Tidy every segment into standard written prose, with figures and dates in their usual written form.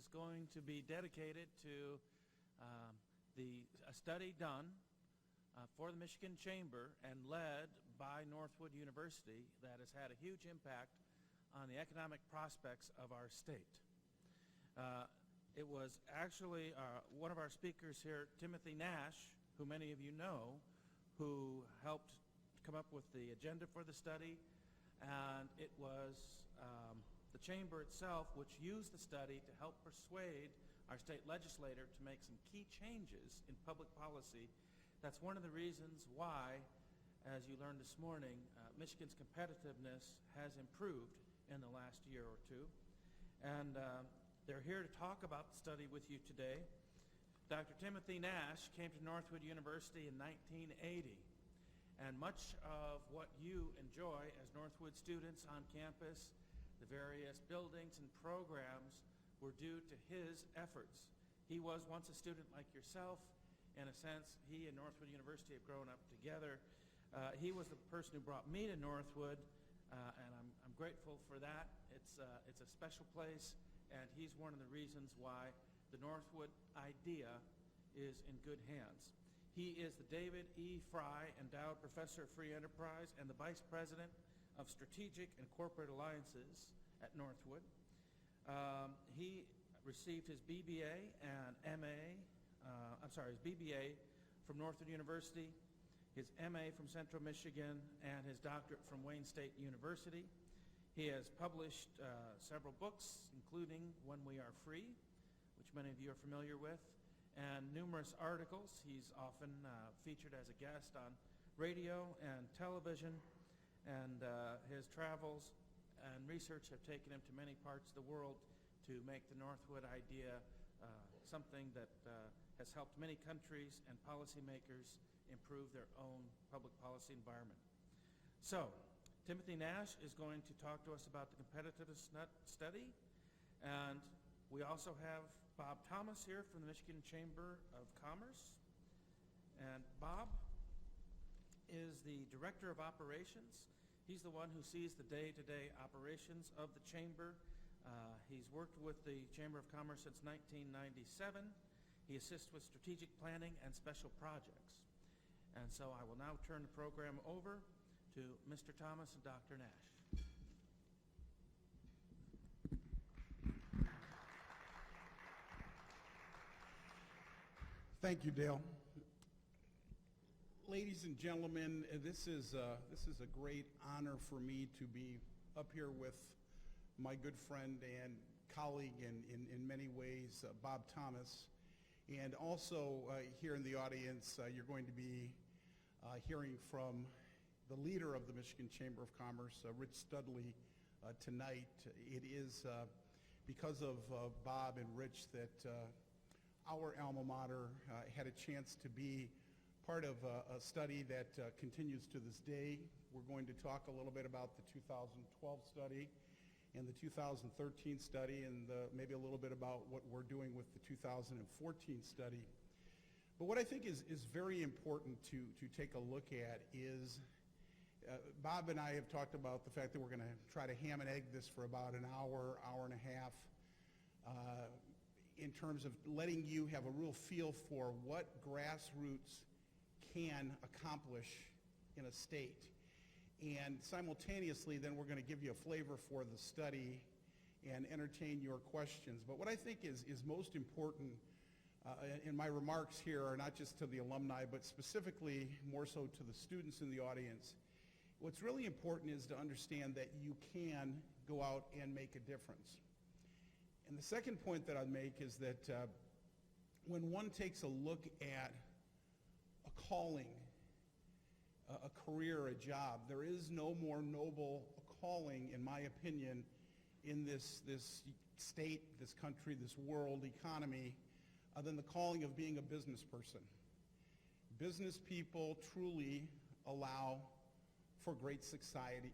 is going to be dedicated to a study done for the Michigan Chamber and led by Northwood University that has had a huge impact on the economic prospects of our state. It was actually one of our speakers here, Timothy Nash, who many of you know, who helped come up with the agenda for the study, and it was the Chamber itself which used the study to help persuade our state legislator to make some key changes in public policy. That's one of the reasons why, as you learned this morning, Michigan's competitiveness has improved in the last year or two. And they're here to talk about the study with you today. Dr. Timothy Nash came to Northwood University in 1980. And much of what you enjoy as Northwood students on campus, the various buildings and programs, were due to his efforts. He was once a student like yourself. In a sense, he and Northwood University have grown up together. He was the person who brought me to Northwood, and I'm grateful for that. It's a special place, and he's one of the reasons why the Northwood idea is in good hands. He is the David E. Fry Endowed Professor of Free Enterprise and the Vice President of Strategic and Corporate Alliances at Northwood. He received his BBA and his BBA from Northwood University, his MA from Central Michigan, and his doctorate from Wayne State University. He has published several books, including When We Are Free, which many of you are familiar with, and numerous articles. He's often featured as a guest on radio and television, and his travels and research have taken him to many parts of the world to make the Northwood idea something that has helped many countries and policymakers improve their own public policy environment. So, Timothy Nash is going to talk to us about the competitiveness study, and we also have Bob Thomas here from the Michigan Chamber of Commerce. And Bob is the Director of Operations. He's the one who sees the day-to-day operations of the Chamber. He's worked with the Chamber of Commerce since 1997. He assists with strategic planning and special projects. And so I will now turn the program over to Mr. Thomas and Dr. Nash. Thank you, Dale. Ladies and gentlemen, this is a great honor for me to be up here with my good friend and colleague in many ways, Bob Thomas. And also here in the audience, you're going to be hearing from the leader of the Michigan Chamber of Commerce, Rich Studley, tonight. It is because of Bob and Rich that our alma mater had a chance to be part of a study that continues to this day. We're going to talk a little bit about the 2012 study and the 2013 study, and maybe a little bit about what we're doing with the 2014 study. But what I think is very important to take a look at is, Bob and I have talked about the fact that we're going to try to ham and egg this for about an hour, hour and a half, in terms of letting you have a real feel for what grassroots can accomplish in a state. And simultaneously, then we're going to give you a flavor for the study and entertain your questions. But what I think is most important in my remarks here are not just to the alumni, but specifically more so to the students in the audience. What's really important is to understand that you can go out and make a difference. And the second point that I'd make is that when one takes a look at a calling, a career, a job, there is no more noble calling, in my opinion, in this state, this country, this world economy, than the calling of being a business person. Business people truly allow for great societies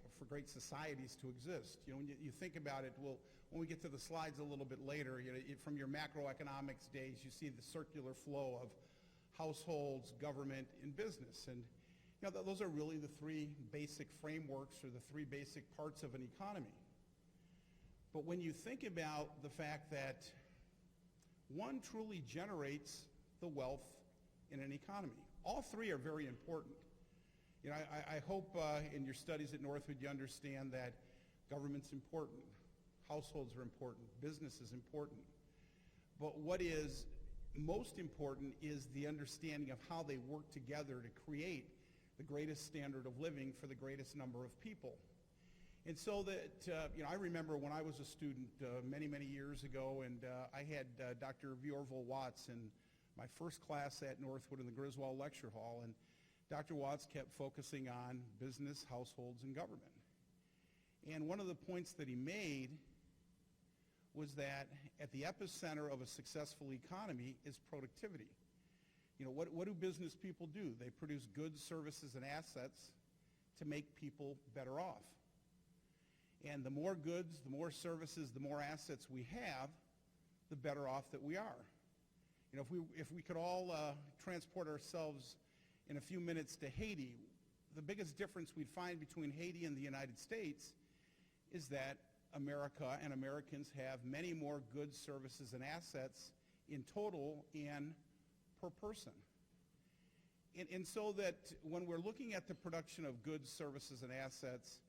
to exist. You know, when you think about it, well, when we get to the slides a little bit later, you know, from your macroeconomics days, you see the circular flow of households, government, and business. And you know, those are really the three basic frameworks or the three basic parts of an economy. But when you think about the fact that one truly generates the wealth in an economy. All three are very important. You know, I hope in your studies at Northwood you understand that government's important, households are important, business is important. But what is most important is the understanding of how they work together to create the greatest standard of living for the greatest number of people. And so that, you know, I remember when I was a student many, many years ago, and I had Dr. Viorville Watts in my first class at Northwood in the Griswold Lecture Hall, and Dr. Watts kept focusing on business, households, and government. And one of the points that he made was that at the epicenter of a successful economy is productivity. You know, what do business people do? They produce goods, services, and assets to make people better off. And the more goods, the more services, the more assets we have, the better off that we are. You know, if we could all transport ourselves in a few minutes to Haiti, the biggest difference we'd find between Haiti and the United States is that America and Americans have many more goods, services, and assets in total and per person. And so that when we're looking at the production of goods, services, and assets,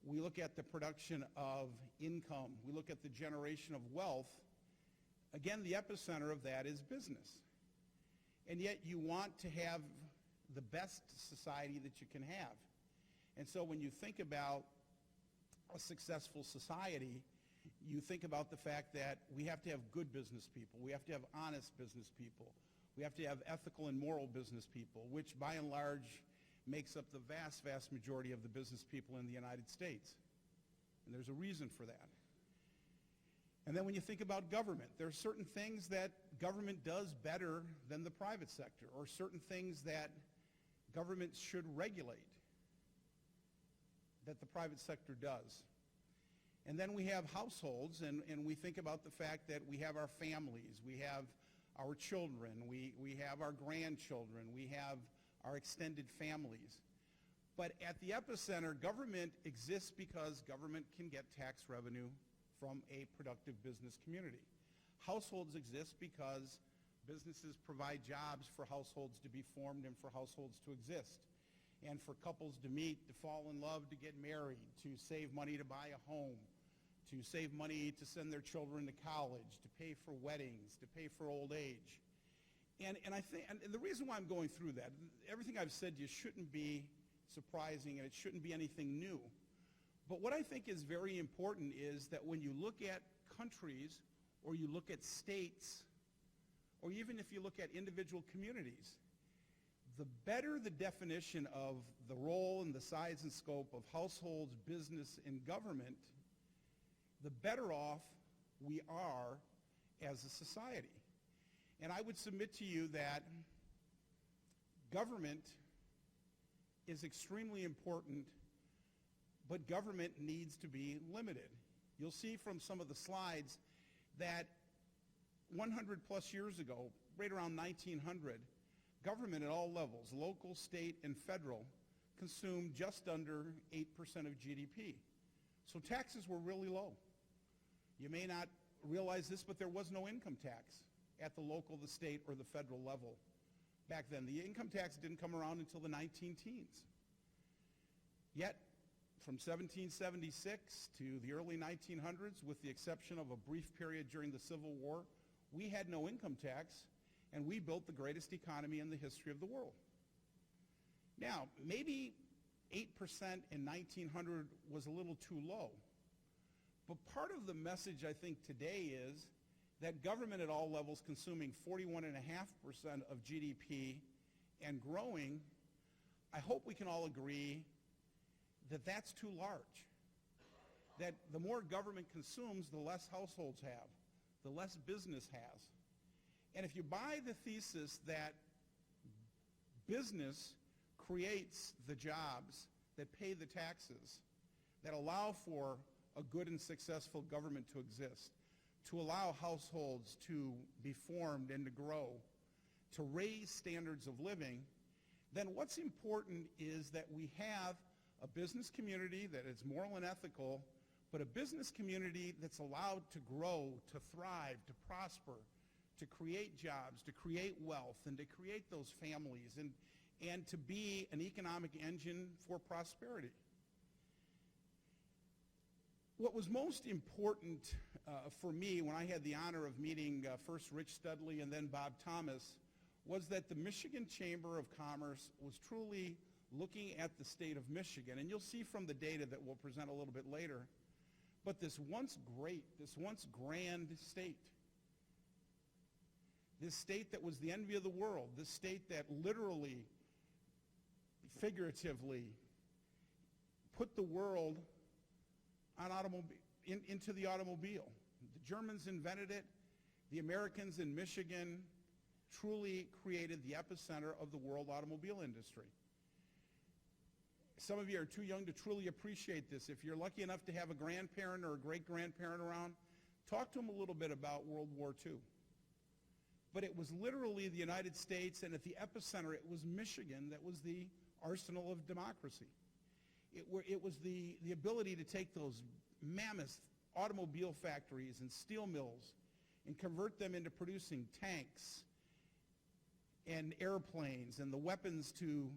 we look at the production of income, we look at the generation of wealth. Again, the epicenter of that is business. And yet you want to have the best society that you can have. And so when you think about a successful society, you think about the fact that we have to have good business people, we have to have honest business people, we have to have ethical and moral business people, which by and large makes up the vast, vast majority of the business people in the United States. And there's a reason for that. And then when you think about government, there are certain things that government does better than the private sector, or certain things that government should regulate that the private sector does. And then we have households, and we think about the fact that we have our families, we have our children, we have our grandchildren, we have our extended families. But at the epicenter, government exists because government can get tax revenue from a productive business community. Households exist because businesses provide jobs for households to be formed and for households to exist, and for couples to meet, to fall in love, to get married, to save money to buy a home, to save money to send their children to college, to pay for weddings, to pay for old age. And I think, and the reason why I'm going through that, everything I've said to you shouldn't be surprising, and it shouldn't be anything new. But what I think is very important is that when you look at countries, or you look at states, or even if you look at individual communities, the better the definition of the role and the size and scope of households, business, and government, the better off we are as a society. And I would submit to you that government is extremely important, but government needs to be limited. You'll see from some of the slides that 100 plus years ago, right around 1900, government at all levels, local, state, and federal, consumed just under 8% of GDP. So taxes were really low. You may not realize this, but there was no income tax at the local, the state, or the federal level back then. The income tax didn't come around until the 19-teens. Yet, from 1776 to the early 1900s, with the exception of a brief period during the Civil War, we had no income tax, and we built the greatest economy in the history of the world. Now, maybe 8% in 1900 was a little too low, but part of the message, I think, today is that government at all levels consuming 41.5% of GDP and growing, I hope we can all agree that that's too large. That the more government consumes, the less households have, the less business has. And if you buy the thesis that business creates the jobs that pay the taxes, that allow for a good and successful government to exist, to allow households to be formed and to grow, to raise standards of living, then what's important is that we have a business community that is moral and ethical, but a business community that's allowed to grow, to thrive, to prosper, to create jobs, to create wealth, and to create those families, and to be an economic engine for prosperity. What was most important for me when I had the honor of meeting first Rich Studley and then Bob Thomas was that the Michigan Chamber of Commerce was truly looking at the state of Michigan. And you'll see from the data that we'll present a little bit later, but this once great, this once grand state, this state that was the envy of the world, this state that literally, figuratively, put the world on into the automobile. The Germans invented it. The Americans in Michigan truly created the epicenter of the world automobile industry. Some of you are too young to truly appreciate this. If you're lucky enough to have a grandparent or a great-grandparent around, talk to them a little bit about World War II. But it was literally the United States, and at the epicenter, it was Michigan that was the arsenal of democracy. It was the ability to take those mammoth automobile factories and steel mills and convert them into producing tanks and airplanes and the weapons to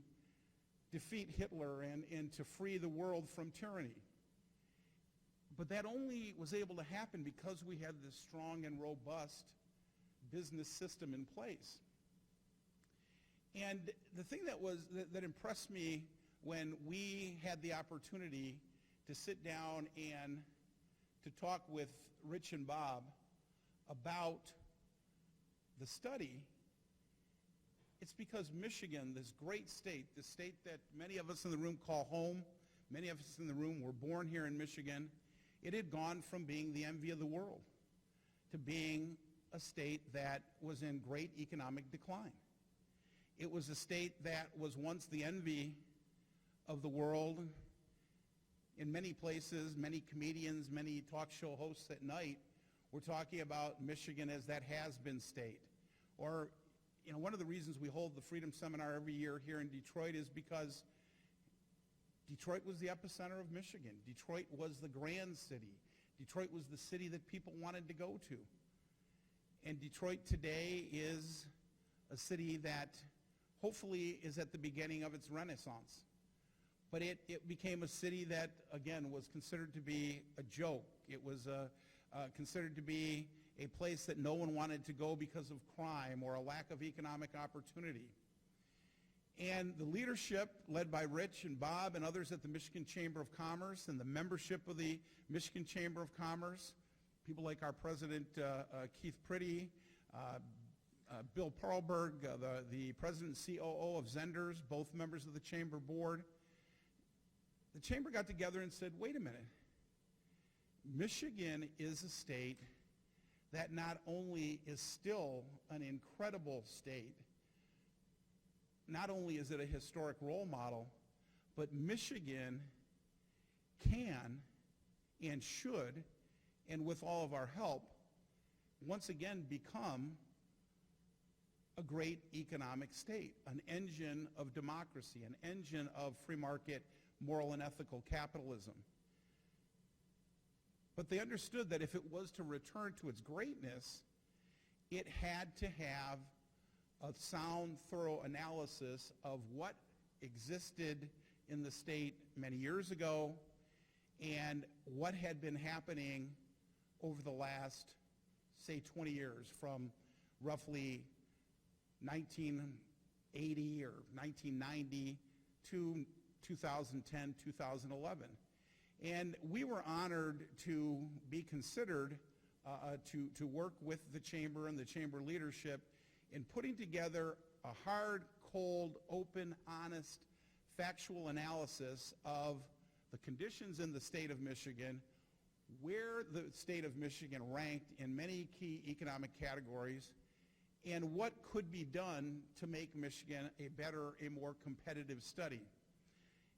defeat Hitler and to free the world from tyranny. But that only was able to happen because we had this strong and robust business system in place. And the thing that impressed me when we had the opportunity to sit down and to talk with Rich and Bob about the study, it's because Michigan, this great state, the state that many of us in the room call home, many of us in the room were born here in Michigan, it had gone from being the envy of the world to being a state that was in great economic decline. It was a state that was once the envy of the world. In many places, many comedians, many talk show hosts at night were talking about Michigan as that has-been state. Or, one of the reasons we hold the Freedom Seminar every year here in Detroit is because Detroit was the epicenter of Michigan. Detroit was the grand city. Detroit was the city that people wanted to go to. And Detroit today is a city that hopefully is at the beginning of its renaissance. But it became a city that, again, was considered to be a joke. It was considered to be a place that no one wanted to go because of crime or a lack of economic opportunity. And the leadership, led by Rich and Bob and others at the Michigan Chamber of Commerce and the membership of the Michigan Chamber of Commerce, people like our president, Keith Priddy, Bill Perlberg, the president and COO of Zenders, both members of the Chamber board, the Chamber got together and said, wait a minute, Michigan is a state that not only is still an incredible state, not only is it a historic role model, but Michigan can and should, and with all of our help, once again become a great economic state, an engine of democracy, an engine of free market, moral and ethical capitalism. But they understood that if it was to return to its greatness, it had to have a sound, thorough analysis of what existed in the state many years ago and what had been happening over the last, say, 20 years, from roughly 1980 or 1990 to 2010, 2011. And we were honored to be considered to work with the Chamber and the Chamber leadership in putting together a hard, cold, open, honest, factual analysis of the conditions in the state of Michigan, where the state of Michigan ranked in many key economic categories, and what could be done to make Michigan a better, a more competitive study.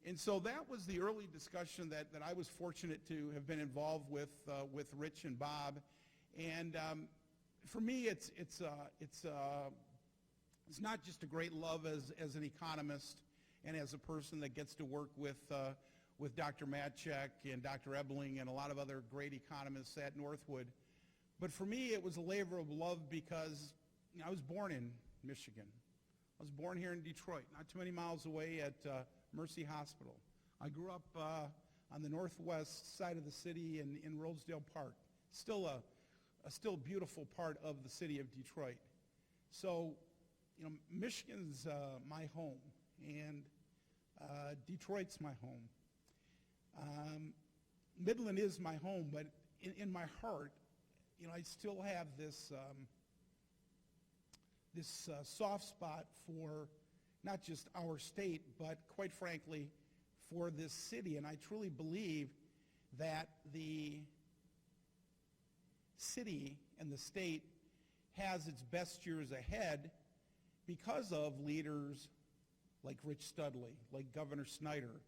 And so that was the early discussion that I was fortunate to have been involved with Rich and Bob. And for me, it's not just a great love as an economist and as a person that gets to work with Dr. Matchek and Dr. Ebling and a lot of other great economists at Northwood, But for me, it was a labor of love because I was born in Michigan. I was born here in Detroit, not too many miles away at Mercy Hospital. I grew up on the northwest side of the city in Rosedale Park, still a still beautiful part of the city of Detroit. So, Michigan's my home, and Detroit's my home. Midland is my home, but in my heart, I still have this soft spot for not just our state, but quite frankly, for this city. And I truly believe that the city and the state has its best years ahead because of leaders like Rich Studley, like Governor Snyder,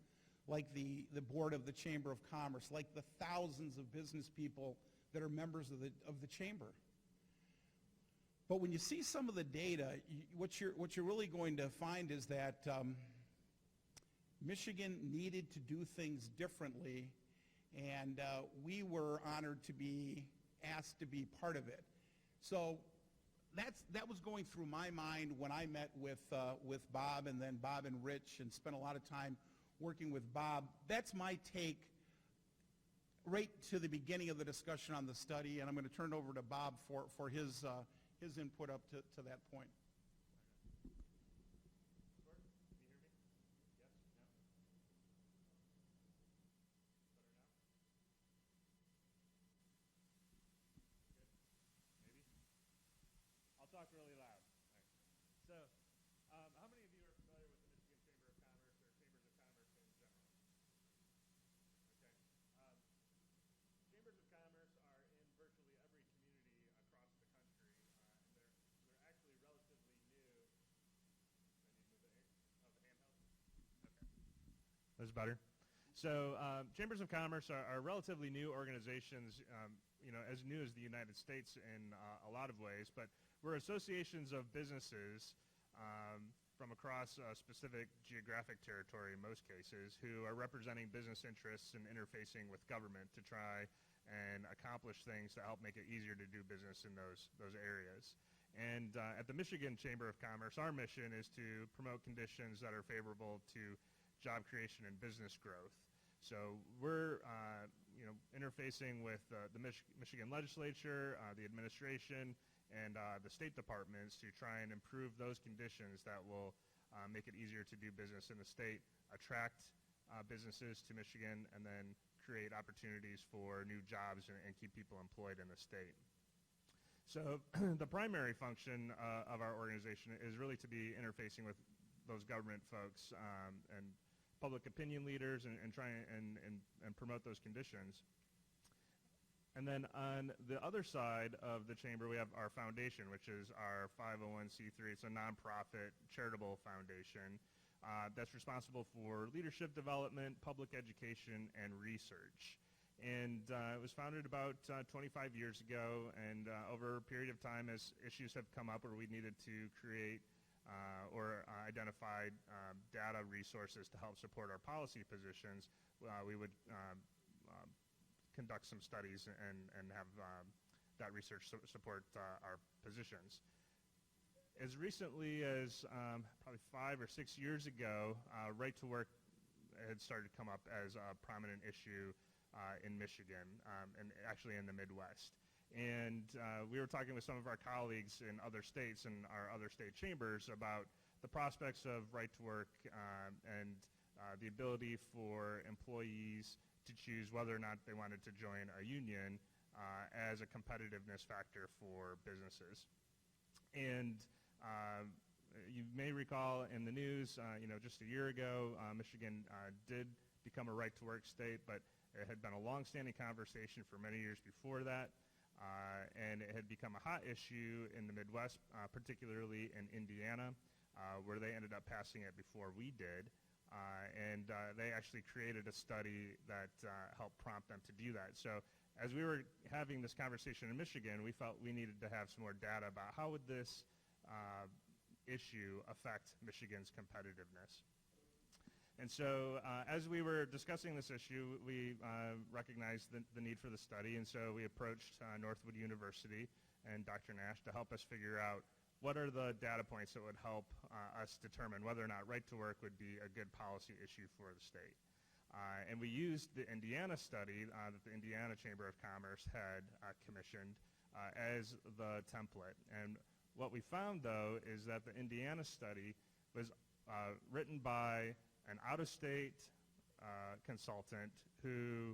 like the board of the Chamber of Commerce, like the thousands of business people that are members of the chamber. But when you see some of the data, what you're really going to find is that Michigan needed to do things differently, and we were honored to be asked to be part of it. So that was going through my mind when I met with Bob, and then Bob and Rich, and spent a lot of time working with Bob. That's my take right to the beginning of the discussion on the study, and I'm going to turn it over to Bob for his input up to that point. I'll talk really loud. All right. So, how many of you are familiar with the Michigan Chamber of Commerce or Chambers of Commerce in general? Okay. Chambers of Commerce are in virtually every community across the country, and they're actually relatively new. I need to move the handheld. Okay. This is better. So, Chambers of Commerce are relatively new organizations, as new as the United States in a lot of ways, but we're associations of businesses from across a specific geographic territory in most cases who are representing business interests and interfacing with government to try and accomplish things to help make it easier to do business in those areas. And at the Michigan Chamber of Commerce, our mission is to promote conditions that are favorable to job creation and business growth. So we're interfacing with the Michigan legislature, the administration, and the State Departments to try and improve those conditions that will make it easier to do business in the state, attract businesses to Michigan, and then create opportunities for new jobs and keep people employed in the state. So the primary function of our organization is really to be interfacing with those government folks and public opinion leaders and try and promote those conditions. And then on the other side of the chamber, we have our foundation, which is our 501c3. It's a nonprofit charitable foundation that's responsible for leadership development, public education, and research. And it was founded about 25 years ago, and over a period of time, as issues have come up where we needed to create or identify data resources to help support our policy positions, we would conduct some studies and have that research support our positions. As recently as probably 5 or 6 years ago, right to work had started to come up as a prominent issue in Michigan and actually in the Midwest. And we were talking with some of our colleagues in other states and our other state chambers about the prospects of right to work and the ability for employees to choose whether or not they wanted to join a union as a competitiveness factor for businesses. And you may recall in the news, just a year ago, Michigan did become a right-to-work state, but it had been a long-standing conversation for many years before that, and it had become a hot issue in the Midwest, particularly in Indiana, where they ended up passing it before we did. And they actually created a study that helped prompt them to do that. So as we were having this conversation in Michigan, we felt we needed to have some more data about how would this issue affect Michigan's competitiveness. And so as we were discussing this issue, we recognized the need for the study, and so we approached Northwood University and Dr. Nash to help us figure out what are the data points that would help us determine whether or not right to work would be a good policy issue for the state. And we used the Indiana study that the Indiana Chamber of Commerce had commissioned as the template. And what we found, though, is that the Indiana study was written by an out-of-state consultant who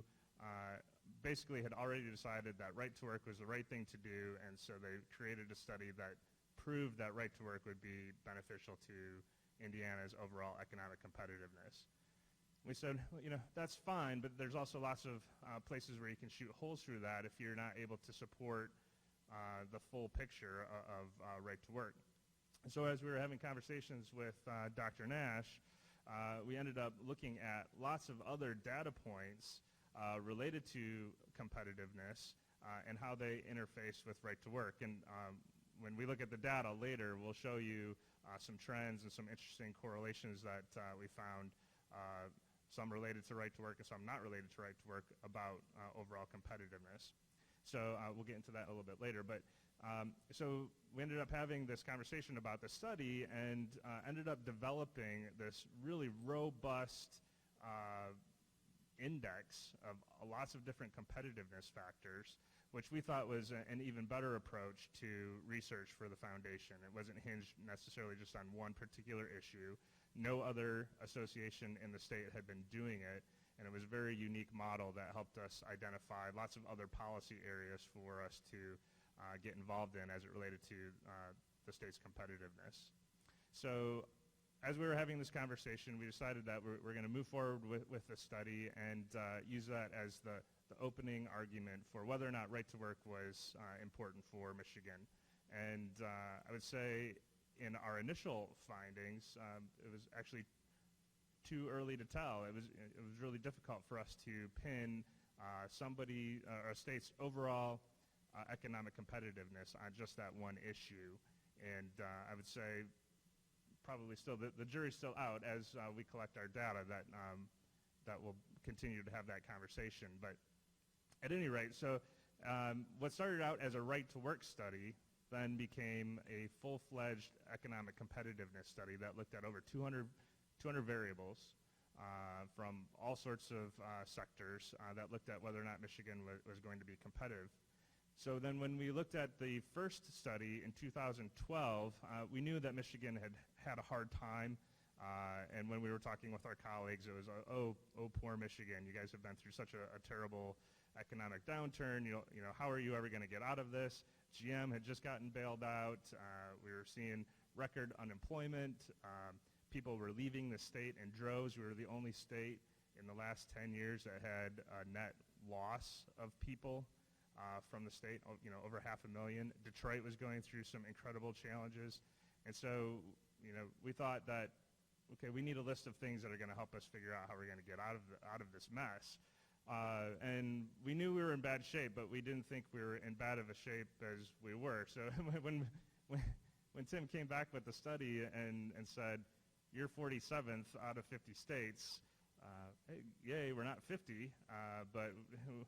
basically had already decided that right to work was the right thing to do, and so they created a study that proved that right to work would be beneficial to Indiana's overall economic competitiveness. We said, that's fine, but there's also lots of places where you can shoot holes through that if you're not able to support the full picture of right to work. And so as we were having conversations with Dr. Nash, we ended up looking at lots of other data points related to competitiveness and how they interface with right to work. And when we look at the data later, we'll show you some trends and some interesting correlations that we found, some related to right to work and some not related to right to work, about overall competitiveness. So we'll get into that a little bit later. But so we ended up having this conversation about the study and ended up developing this really robust index of lots of different competitiveness factors, which we thought was an even better approach to research for the foundation. It wasn't hinged necessarily just on one particular issue. No other association in the state had been doing it, and it was a very unique model that helped us identify lots of other policy areas for us to get involved in as it related to the state's competitiveness. So as we were having this conversation, we decided that we're going to move forward with the study and use that as the opening argument for whether or not right to work was important for Michigan. And I would say in our initial findings, it was actually too early to tell. It was really difficult for us to pin somebody or a state's overall economic competitiveness on just that one issue. And I would say probably still the jury's still out as we collect our data that we'll continue to have that conversation. But at any rate, so what started out as a right to work study then became a full-fledged economic competitiveness study that looked at over 200 variables from all sorts of sectors that looked at whether or not Michigan was going to be competitive. So then when we looked at the first study in 2012, we knew that Michigan had a hard time, and when we were talking with our colleagues, it was, oh, poor Michigan, you guys have been through such a terrible economic downturn, how are you ever going to get out of this? GM had just gotten bailed out. We were seeing record unemployment. People were leaving the state in droves. We were the only state in the last 10 years that had a net loss of people from the state, over 500,000. Detroit was going through some incredible challenges. And so, we thought that, okay, we need a list of things that are going to help us figure out how we're going to get out of this mess. And we knew we were in bad shape, but we didn't think we were in bad of a shape as we were. So when Tim came back with the study and said, you're 47th out of 50 states, hey, yay, we're not 50, but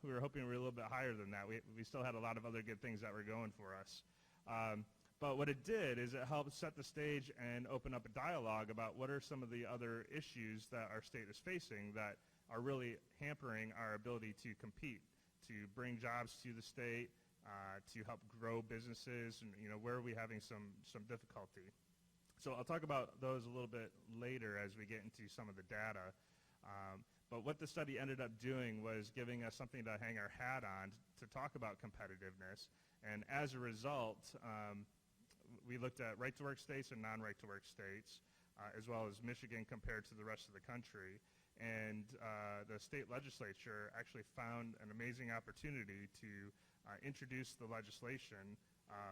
we were hoping we were a little bit higher than that. We still had a lot of other good things that were going for us. But what it did is it helped set the stage and open up a dialogue about what are some of the other issues that our state is facing that are really hampering our ability to compete, to bring jobs to the state, to help grow businesses, and where are we having some difficulty. So I'll talk about those a little bit later as we get into some of the data. But what the study ended up doing was giving us something to hang our hat on to talk about competitiveness. And as a result, we looked at right-to-work states and non-right-to-work states, as well as Michigan compared to the rest of the country. And the state legislature actually found an amazing opportunity to introduce the legislation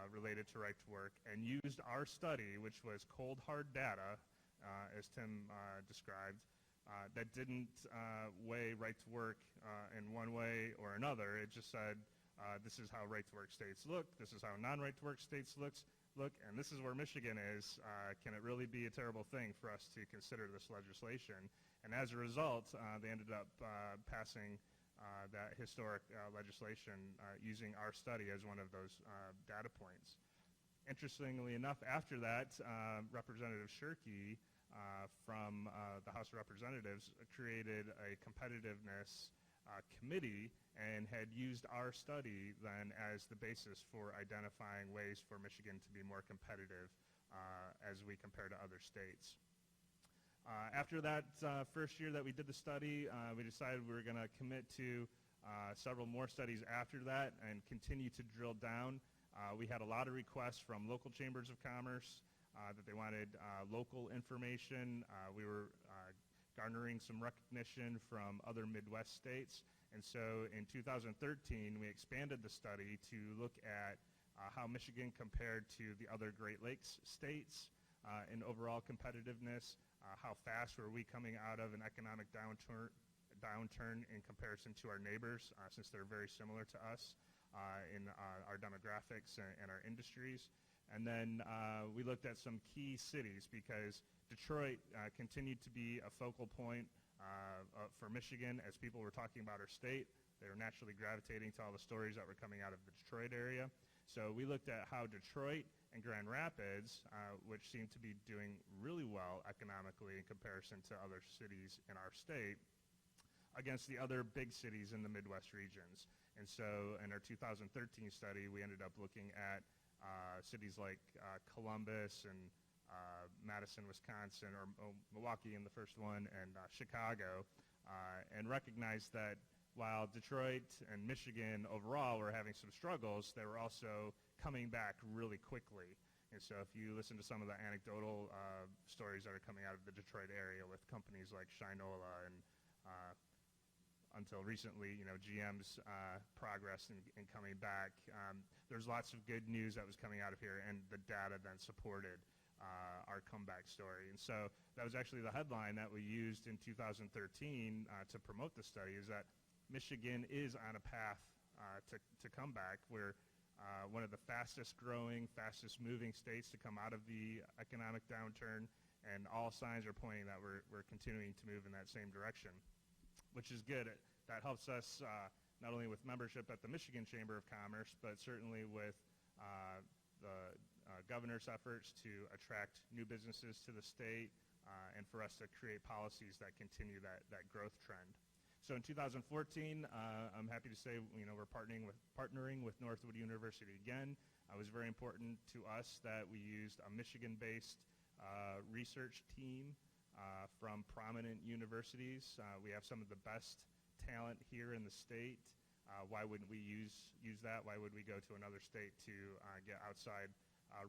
related to right to work and used our study, which was cold, hard data, as Tim described, that didn't weigh right to work in one way or another. It just said, this is how right to work states look, this is how non-right to work states look, and this is where Michigan is. Can it really be a terrible thing for us to consider this legislation? And as a result, they ended up passing that historic legislation using our study as one of those data points. Interestingly enough, after that, Representative Shirkey from the House of Representatives created a competitiveness committee and had used our study then as the basis for identifying ways for Michigan to be more competitive as we compare to other states. After that first year that we did the study, we decided we were going to commit to several more studies after that and continue to drill down. We had a lot of requests from local chambers of commerce that they wanted local information. We were garnering some recognition from other Midwest states. And so in 2013, we expanded the study to look at how Michigan compared to the other Great Lakes states in overall competitiveness, how fast were we coming out of an economic downturn in comparison to our neighbors, since they're very similar to us in our demographics and our industries. And then we looked at some key cities because Detroit continued to be a focal point for Michigan as people were talking about our state. They were naturally gravitating to all the stories that were coming out of the Detroit area. So we looked at how Detroit and Grand Rapids, which seemed to be doing really well economically in comparison to other cities in our state, against the other big cities in the Midwest regions. And so in our 2013 study, we ended up looking at cities like Columbus and Madison, Wisconsin, or Milwaukee in the first one, and Chicago, and recognized that while Detroit and Michigan overall were having some struggles, they were also coming back really quickly. And so if you listen to some of the anecdotal stories that are coming out of the Detroit area with companies like Shinola and until recently, GM's progress in coming back, there's lots of good news that was coming out of here, and the data then supported our comeback story. And so that was actually the headline that we used in 2013 to promote the study, is that Michigan is on a path to come back. We're one of the fastest growing, fastest moving states to come out of the economic downturn, and all signs are pointing that we're continuing to move in that same direction, which is good. That helps us not only with membership at the Michigan Chamber of Commerce, but certainly with the governor's efforts to attract new businesses to the state and for us to create policies that continue that growth trend. So in 2014, I'm happy to say we're partnering with Northwood University again. It was very important to us that we used a Michigan-based research team from prominent universities. We have some of the best talent here in the state. Why wouldn't we use that? Why would we go to another state to get outside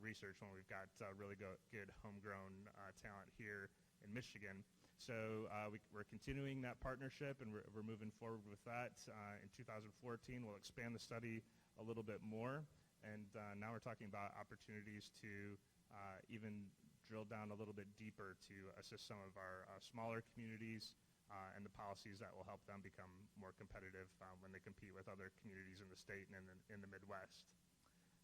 research when we've got really good homegrown talent here in Michigan? So we're continuing that partnership, and we're moving forward with that. In 2014, we'll expand the study a little bit more, and now we're talking about opportunities to even drill down a little bit deeper to assist some of our smaller communities and the policies that will help them become more competitive when they compete with other communities in the state and in the Midwest.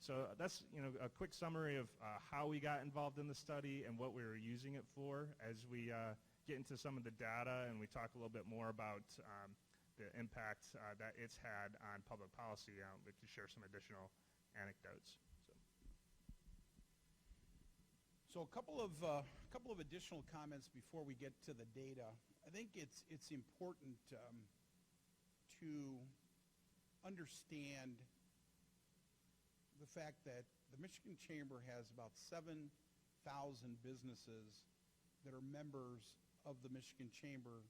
So that's a quick summary of how we got involved in the study and what we were using it for. As we get into some of the data and we talk a little bit more about the impact that it's had on public policy, we can share some additional anecdotes. So a couple of additional comments before we get to the data. I think it's important to understand the fact that the Michigan Chamber has about 7,000 businesses that are members of the Michigan Chamber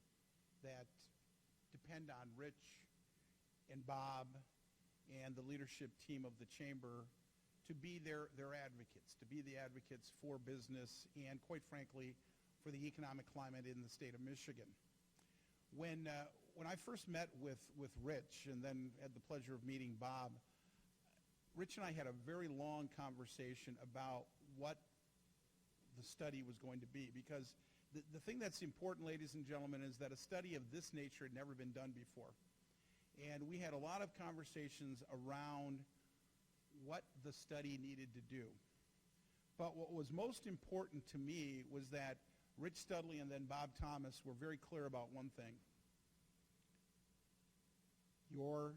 that depend on Rich and Bob and the leadership team of the Chamber to be their advocates, to be the advocates for business and, quite frankly, for the economic climate in the state of Michigan. When I first met with Rich and then had the pleasure of meeting Bob, Rich and I had a very long conversation about what the study was going to be, because the thing that's important, ladies and gentlemen, is that a study of this nature had never been done before. And we had a lot of conversations around what the study needed to do. But what was most important to me was that Rich Studley and then Bob Thomas were very clear about one thing. You're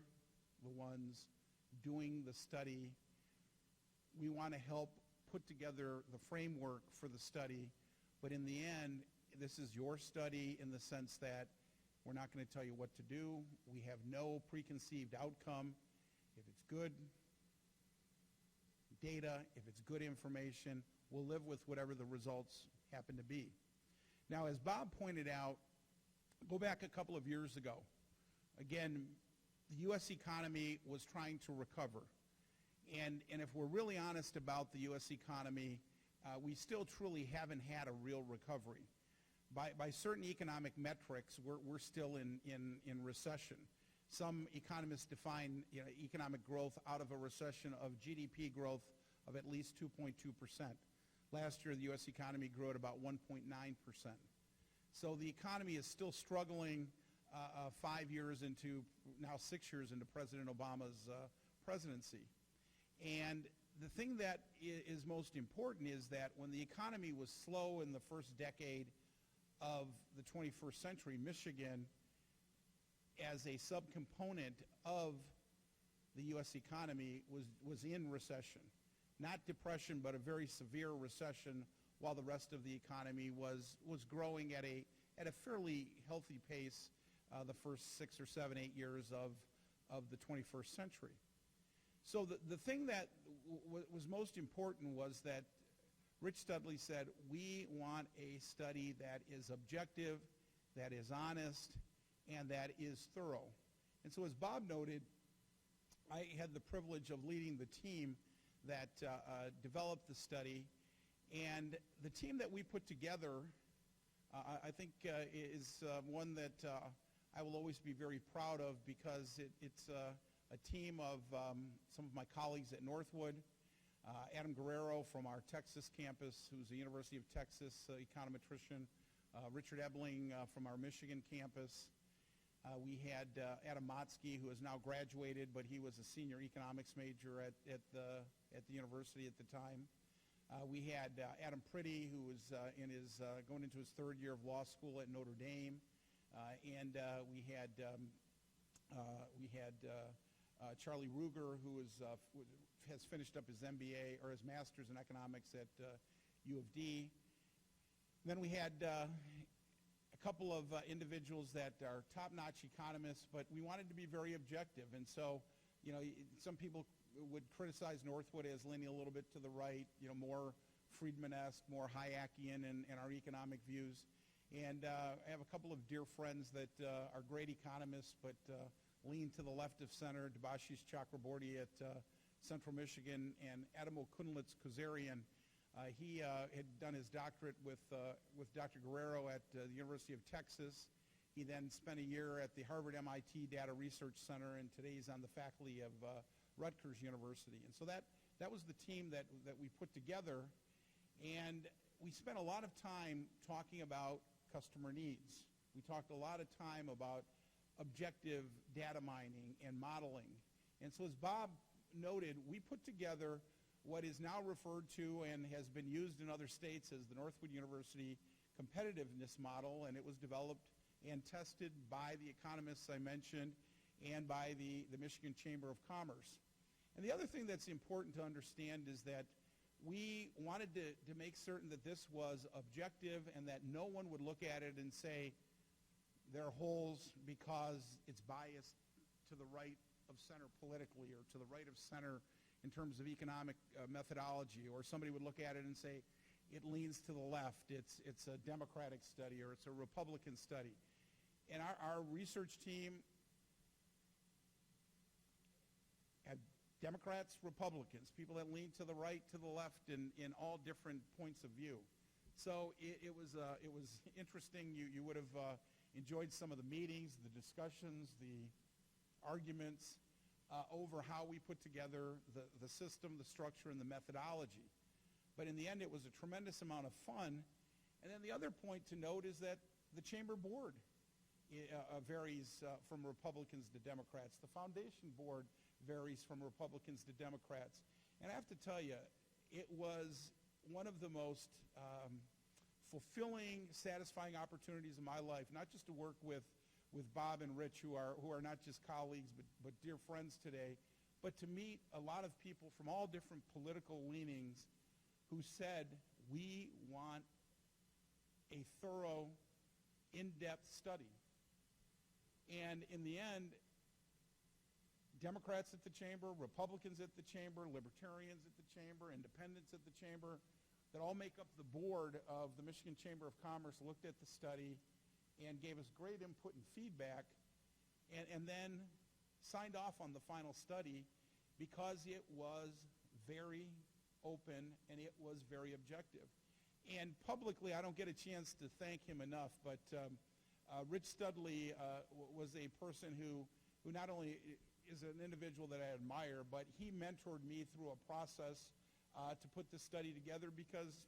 the ones doing the study. We want to help put together the framework for the study, but in the end, this is your study in the sense that we're not going to tell you what to do. We have no preconceived outcome. If it's good data, if it's good information, we'll live with whatever the results happen to be. Now, as Bob pointed out, go back a couple of years ago. Again, the U.S. economy was trying to recover. And if we're really honest about the U.S. economy, we still truly haven't had a real recovery. By certain economic metrics, we're still in recession. Some economists define economic growth out of a recession of GDP growth of at least 2.2%. Last year, the U.S. economy grew at about 1.9%. So the economy is still struggling 5 years into, now 6 years into President Obama's presidency. And the thing that is most important is that when the economy was slow in the first decade of the 21st century, Michigan, as a subcomponent of the U.S. economy, was in recession. Not depression, but a very severe recession, while the rest of the economy was growing at a fairly healthy pace the first 6 or 7, 8 years of the 21st century. So the thing that was most important was that Rich Studley said, we want a study that is objective, that is honest, and that is thorough. And so as Bob noted, I had the privilege of leading the team that developed the study. And the team that we put together, I think, is one that I will always be very proud of, because it's a team of some of my colleagues at Northwood, Adam Guerrero from our Texas campus, who's a University of Texas econometrician, Richard Ebling from our Michigan campus. We had Adam Motzke, who has now graduated, but he was a senior economics major at the university at the time. We had Adam Priddy, who was going into his third year of law school at Notre Dame, and we had Charlie Ruger, who has finished up his MBA or his master's in economics at U of D. And then we had a couple of individuals that are top-notch economists, but we wanted to be very objective. And so, some people would criticize Northwood as leaning a little bit to the right, more Friedman-esque, more Hayekian in our economic views. And I have a couple of dear friends that are great economists, but lean to the left of center, Debashis Chakraborty at Central Michigan, and Adamo Kunlitz-Kozarian. He had done his doctorate with Dr. Guerrero at the University of Texas. He then spent a year at the Harvard-MIT Data Research Center, and today he's on the faculty of Rutgers University. And so that was the team that we put together, and we spent a lot of time talking about customer needs. We talked a lot of time about objective data mining and modeling. And so as Bob noted, we put together what is now referred to and has been used in other states as the Northwood University Competitiveness Model, and it was developed and tested by the economists I mentioned and by the Michigan Chamber of Commerce. And the other thing that's important to understand is that we wanted to make certain that this was objective and that no one would look at it and say there are holes because it's biased to the right of center politically or to the right of center in terms of economic methodology, or somebody would look at it and say it leans to the left, it's a Democratic study or it's a Republican study. And our research team had Democrats, Republicans, people that lean to the right, to the left, in all different points of view. So it was interesting. You would have enjoyed some of the meetings, the discussions, the arguments over how we put together the system, the structure, and the methodology. But in the end, it was a tremendous amount of fun. And then the other point to note is that the chamber board varies from Republicans to Democrats. The foundation board varies from Republicans to Democrats. And I have to tell you, it was one of the most fulfilling, satisfying opportunities in my life, not just to work with Bob and Rich, who are not just colleagues, but dear friends today, but to meet a lot of people from all different political leanings who said, we want a thorough, in-depth study. And in the end, Democrats at the chamber, Republicans at the chamber, Libertarians at the chamber, Independents at the chamber, that all make up the board of the Michigan Chamber of Commerce, looked at the study and gave us great input and feedback, and then signed off on the final study because it was very open and it was very objective. And publicly, I don't get a chance to thank him enough, but Rich Studley was a person who not only is an individual that I admire, but he mentored me through a process to put this study together because,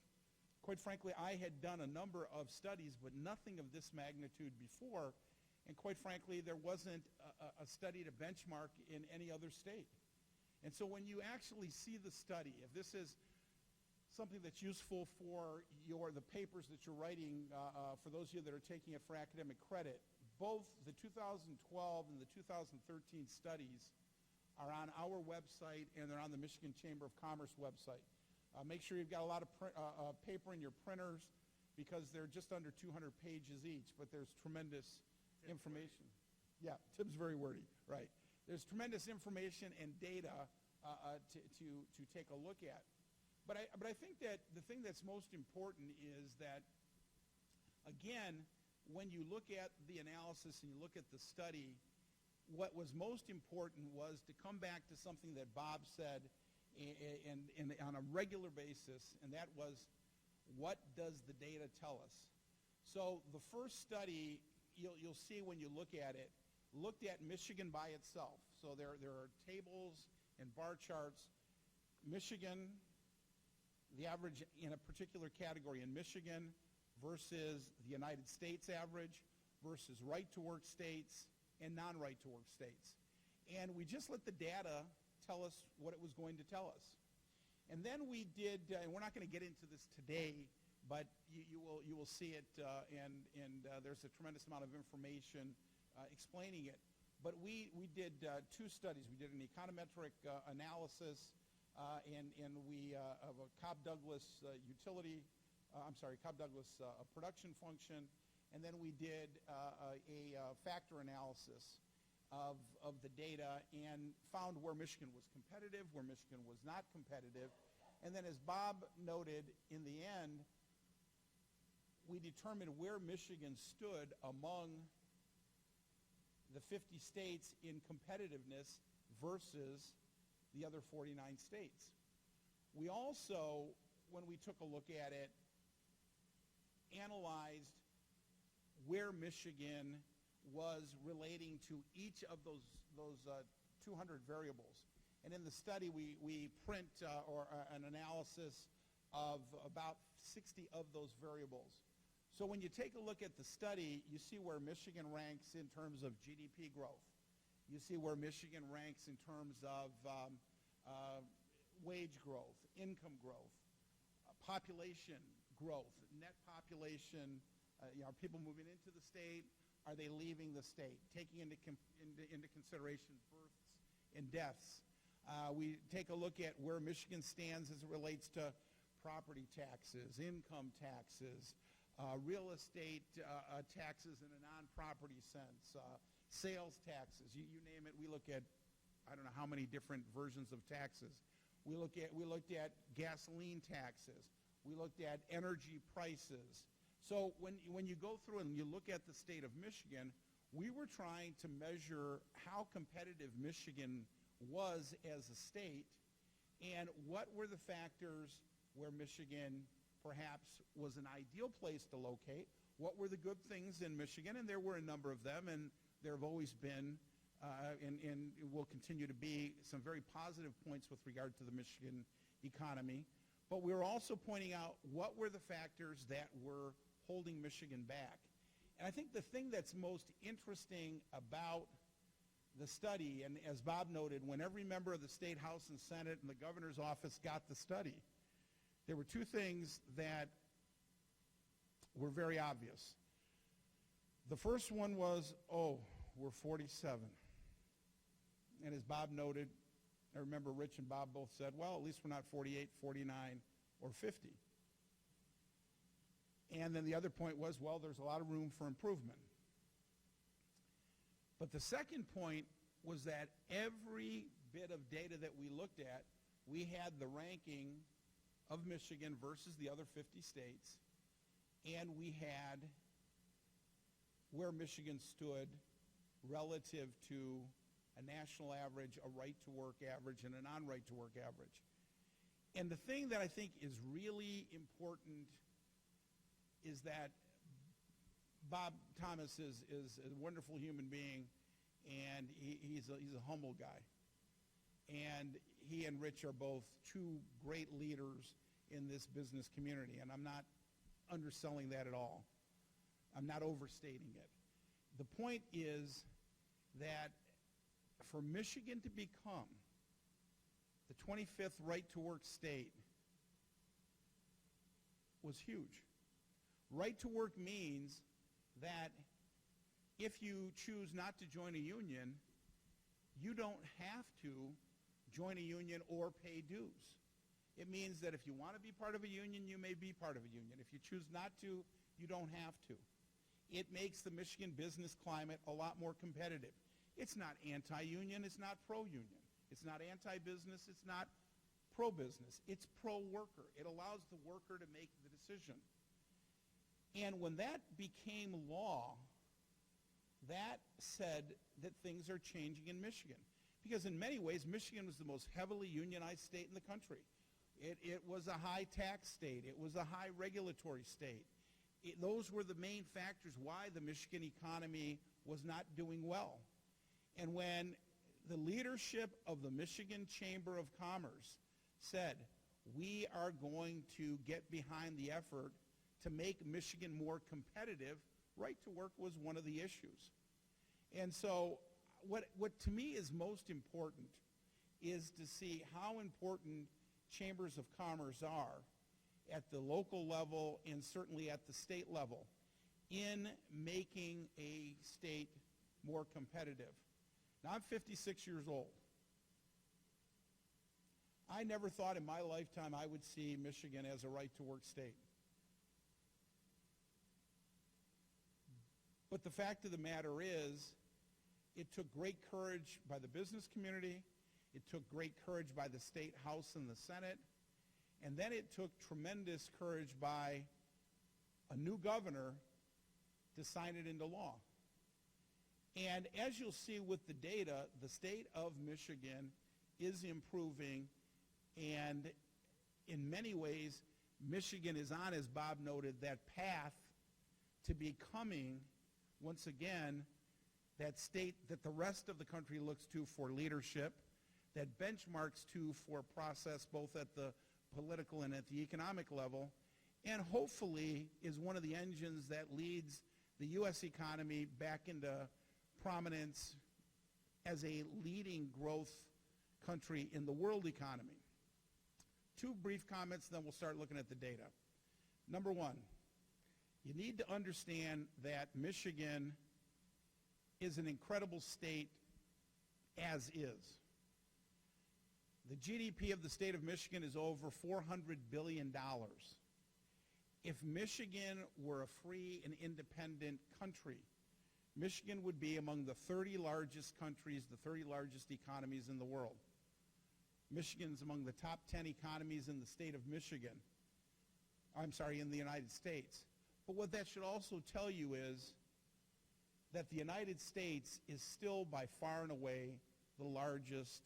quite frankly, I had done a number of studies, but nothing of this magnitude before. And quite frankly, there wasn't a study to benchmark in any other state. And so when you actually see the study, if this is something that's useful for the papers that you're writing, for those of you that are taking it for academic credit, both the 2012 and the 2013 studies are on our website, and they're on the Michigan Chamber of Commerce website. Make sure you've got a lot of paper in your printers because they're just under 200 pages each, but there's tremendous information. Yeah, Tim's very wordy, right. There's tremendous information and data to take a look at. But I think that the thing that's most important is that, again, when you look at the analysis and you look at the study, what was most important was to come back to something that Bob said on a regular basis, and that was, what does the data tell us? So the first study, you'll see when you look at it, looked at Michigan by itself. So there are tables and bar charts. Michigan, the average in a particular category in Michigan versus the United States average versus right-to-work states and non-right-to-work states. And we just let the data tell us what it was going to tell us. And then we did, and we're not going to get into this today, but you will see it, and there's a tremendous amount of information explaining it. But we did two studies. We did an econometric analysis and we of a Cobb-Douglas Cobb-Douglas production function, and then we did a factor analysis of the data and found where Michigan was competitive, where Michigan was not competitive. And then, as Bob noted, in the end, we determined where Michigan stood among the 50 states in competitiveness versus the other 49 states. We also, when we took a look at it, analyzed where Michigan was relating to each of those 200 variables. And in the study, we print an analysis of about 60 of those variables. So when you take a look at the study, you see where Michigan ranks in terms of GDP growth. You see where Michigan ranks in terms of wage growth, income growth, population growth, net population. Are people moving into the state? Are they leaving the state? Taking into consideration births and deaths. We take a look at where Michigan stands as it relates to property taxes, income taxes, real estate taxes in a non-property sense, sales taxes, you name it. We look at, I don't know how many different versions of taxes. We looked at gasoline taxes. We looked at energy prices. So when you go through and you look at the state of Michigan, we were trying to measure how competitive Michigan was as a state and what were the factors where Michigan perhaps was an ideal place to locate. What were the good things in Michigan? And there were a number of them, and there have always been and will continue to be some very positive points with regard to the Michigan economy. But we were also pointing out what were the factors that were holding Michigan back. And I think the thing that's most interesting about the study, and as Bob noted, when every member of the State House and Senate and the governor's office got the study, there were two things that were very obvious. The first one was, oh, we're 47. And as Bob noted, I remember Rich and Bob both said, well, at least we're not 48, 49, or 50. And then the other point was, well, there's a lot of room for improvement. But the second point was that every bit of data that we looked at, we had the ranking of Michigan versus the other 50 states, and we had where Michigan stood relative to a national average, a right-to-work average, and a non-right-to-work average. And the thing that I think is really important is that Bob Thomas is a wonderful human being, and he's a humble guy. And he and Rich are both two great leaders in this business community, and I'm not underselling that at all. I'm not overstating it. The point is that for Michigan to become the 25th right-to-work state was huge. Right-to-work means that if you choose not to join a union, you don't have to join a union or pay dues. It means that if you want to be part of a union, you may be part of a union. If you choose not to, you don't have to. It makes the Michigan business climate a lot more competitive. It's not anti-union, it's not pro-union. It's not anti-business, it's not pro-business. It's pro-worker. It allows the worker to make the decision. And when that became law, that said that things are changing in Michigan. Because in many ways, Michigan was the most heavily unionized state in the country. It was a high tax state. It was a high regulatory state. Those were the main factors why the Michigan economy was not doing well. And when the leadership of the Michigan Chamber of Commerce said, we are going to get behind the effort to make Michigan more competitive, right to work was one of the issues. And so what to me is most important is to see how important chambers of commerce are at the local level and certainly at the state level in making a state more competitive. Now, I'm 56 years old. I never thought in my lifetime I would see Michigan as a right-to-work state. But the fact of the matter is, it took great courage by the business community, it took great courage by the state House and the Senate, and then it took tremendous courage by a new governor to sign it into law. And as you'll see with the data, the state of Michigan is improving, and in many ways, Michigan is on, as Bob noted, that path to becoming, once again, that state that the rest of the country looks to for leadership, that benchmarks to for process both at the political and at the economic level, and hopefully is one of the engines that leads the U.S. economy back into prominence as a leading growth country in the world economy. Two brief comments, then we'll start looking at the data. Number one, you need to understand that Michigan is an incredible state as is. The GDP of the state of Michigan is over $400 billion. If Michigan were a free and independent country, Michigan would be among the 30 largest countries, the 30 largest economies in the world. Michigan's among the top 10 economies in the state of Michigan. In the United States. But what that should also tell you is that the United States is still by far and away the largest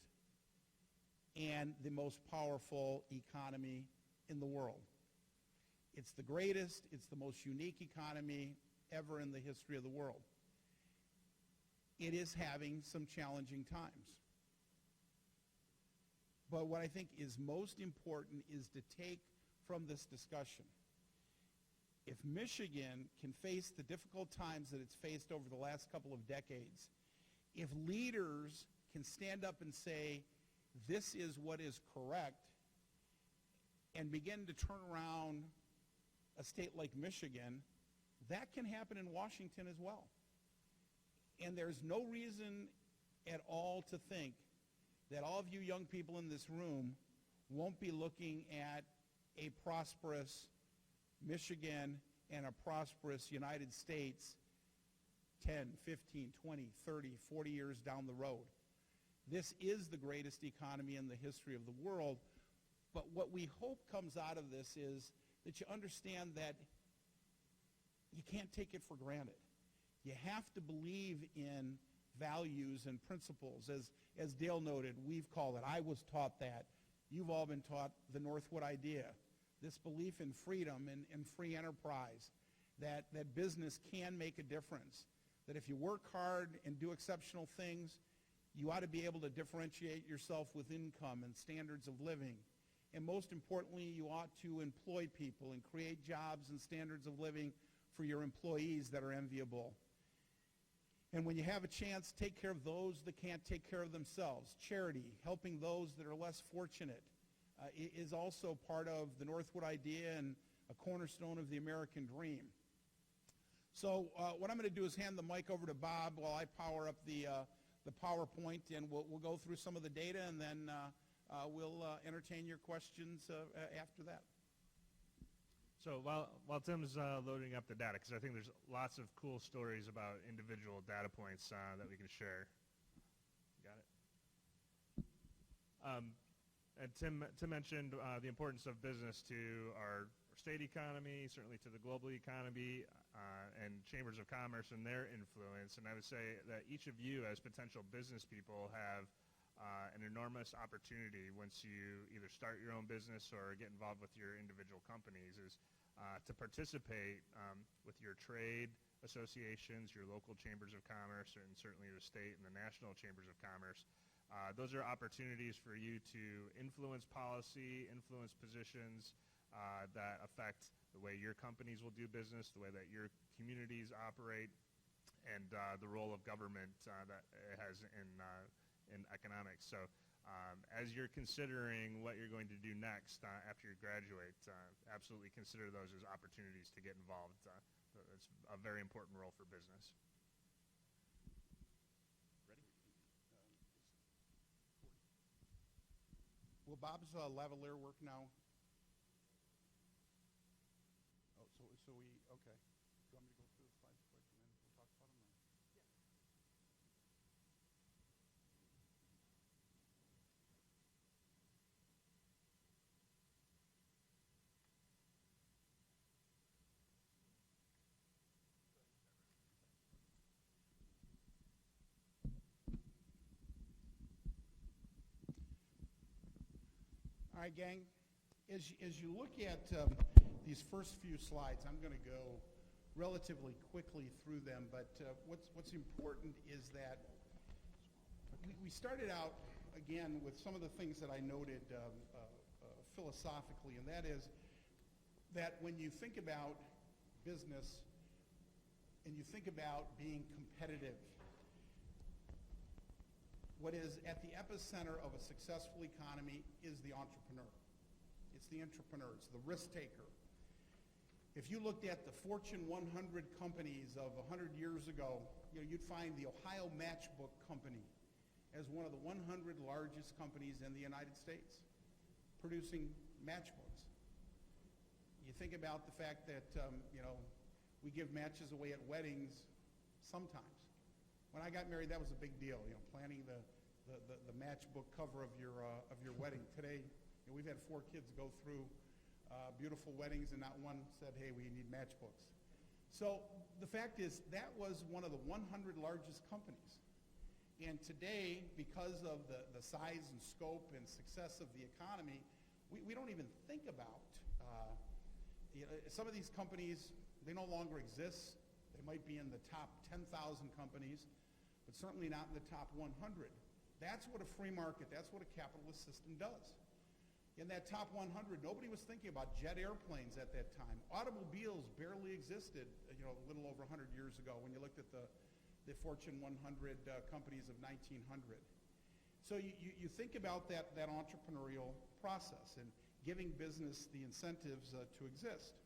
and the most powerful economy in the world. It's the greatest, it's the most unique economy ever in the history of the world. It is having some challenging times. But what I think is most important is to take from this discussion, if Michigan can face the difficult times that it's faced over the last couple of decades, if leaders can stand up and say, this is what is correct, and begin to turn around a state like Michigan That can happen in Washington as well. And there's no reason at all to think that all of you young people in this room won't be looking at a prosperous Michigan and a prosperous United States 10, 15, 20, 30, 40 years down the road. This is the greatest economy in the history of the world. But what we hope comes out of this is that you understand that you can't take it for granted. You have to believe in values and principles. As Dale noted, we've called it, I was taught that. You've all been taught the Northwood idea. This belief in freedom and free enterprise, that business can make a difference, that if you work hard and do exceptional things, you ought to be able to differentiate yourself with income and standards of living. And most importantly, you ought to employ people and create jobs and standards of living for your employees that are enviable. And when you have a chance, take care of those that can't take care of themselves. Charity, helping those that are less fortunate, is also part of the Northwood idea and a cornerstone of the American dream. So what I'm going to do is hand the mic over to Bob while I power up the PowerPoint, and we'll go through some of the data, and then we'll entertain your questions after that. So while Tim's loading up the data, because I think there's lots of cool stories about individual data points that we can share. Got it? And Tim mentioned the importance of business to our state economy, certainly to the global economy, and chambers of commerce and their influence. And I would say that each of you as potential business people have an enormous opportunity once you either start your own business or get involved with your individual companies is to participate with your trade associations, your local chambers of commerce, and certainly the state and the national chambers of commerce. Those are opportunities for you to influence policy, influence positions that affect the way your companies will do business, the way that your communities operate, and the role of government that it has in economics. So as you're considering what you're going to do next after you graduate, absolutely consider those as opportunities to get involved. It's a very important role for business. Ready? Will Bob's lavalier work now? Oh, so we, okay. Do you want me to go through the slides quick and then we'll talk about them? All right, gang, as you look at these first few slides, I'm going to go relatively quickly through them, but what's important is that we started out, again, with some of the things that I noted philosophically, and that is that when you think about business and you think about being competitive, what is at the epicenter of a successful economy is the entrepreneur. It's the entrepreneur. It's the risk taker. If you looked at the Fortune 100 companies of 100 years ago, you'd find the Ohio Matchbook Company as one of the 100 largest companies in the United States, producing matchbooks. You think about the fact that we give matches away at weddings sometimes. When I got married, that was a big deal, planning the matchbook cover of your wedding. Today, we've had 4 kids go through beautiful weddings, and not one said, hey, we need matchbooks. So the fact is, that was one of the 100 largest companies. And today, because of the size and scope and success of the economy, we don't even think about, some of these companies, they no longer exist. They might be in the top 10,000 companies, but certainly not in the top 100. That's what a free market, that's what a capitalist system does. In that top 100, nobody was thinking about jet airplanes at that time. Automobiles barely existed, a little over 100 years ago when you looked at the Fortune 100 companies of 1900. So you think about that entrepreneurial process and giving business the incentives to exist.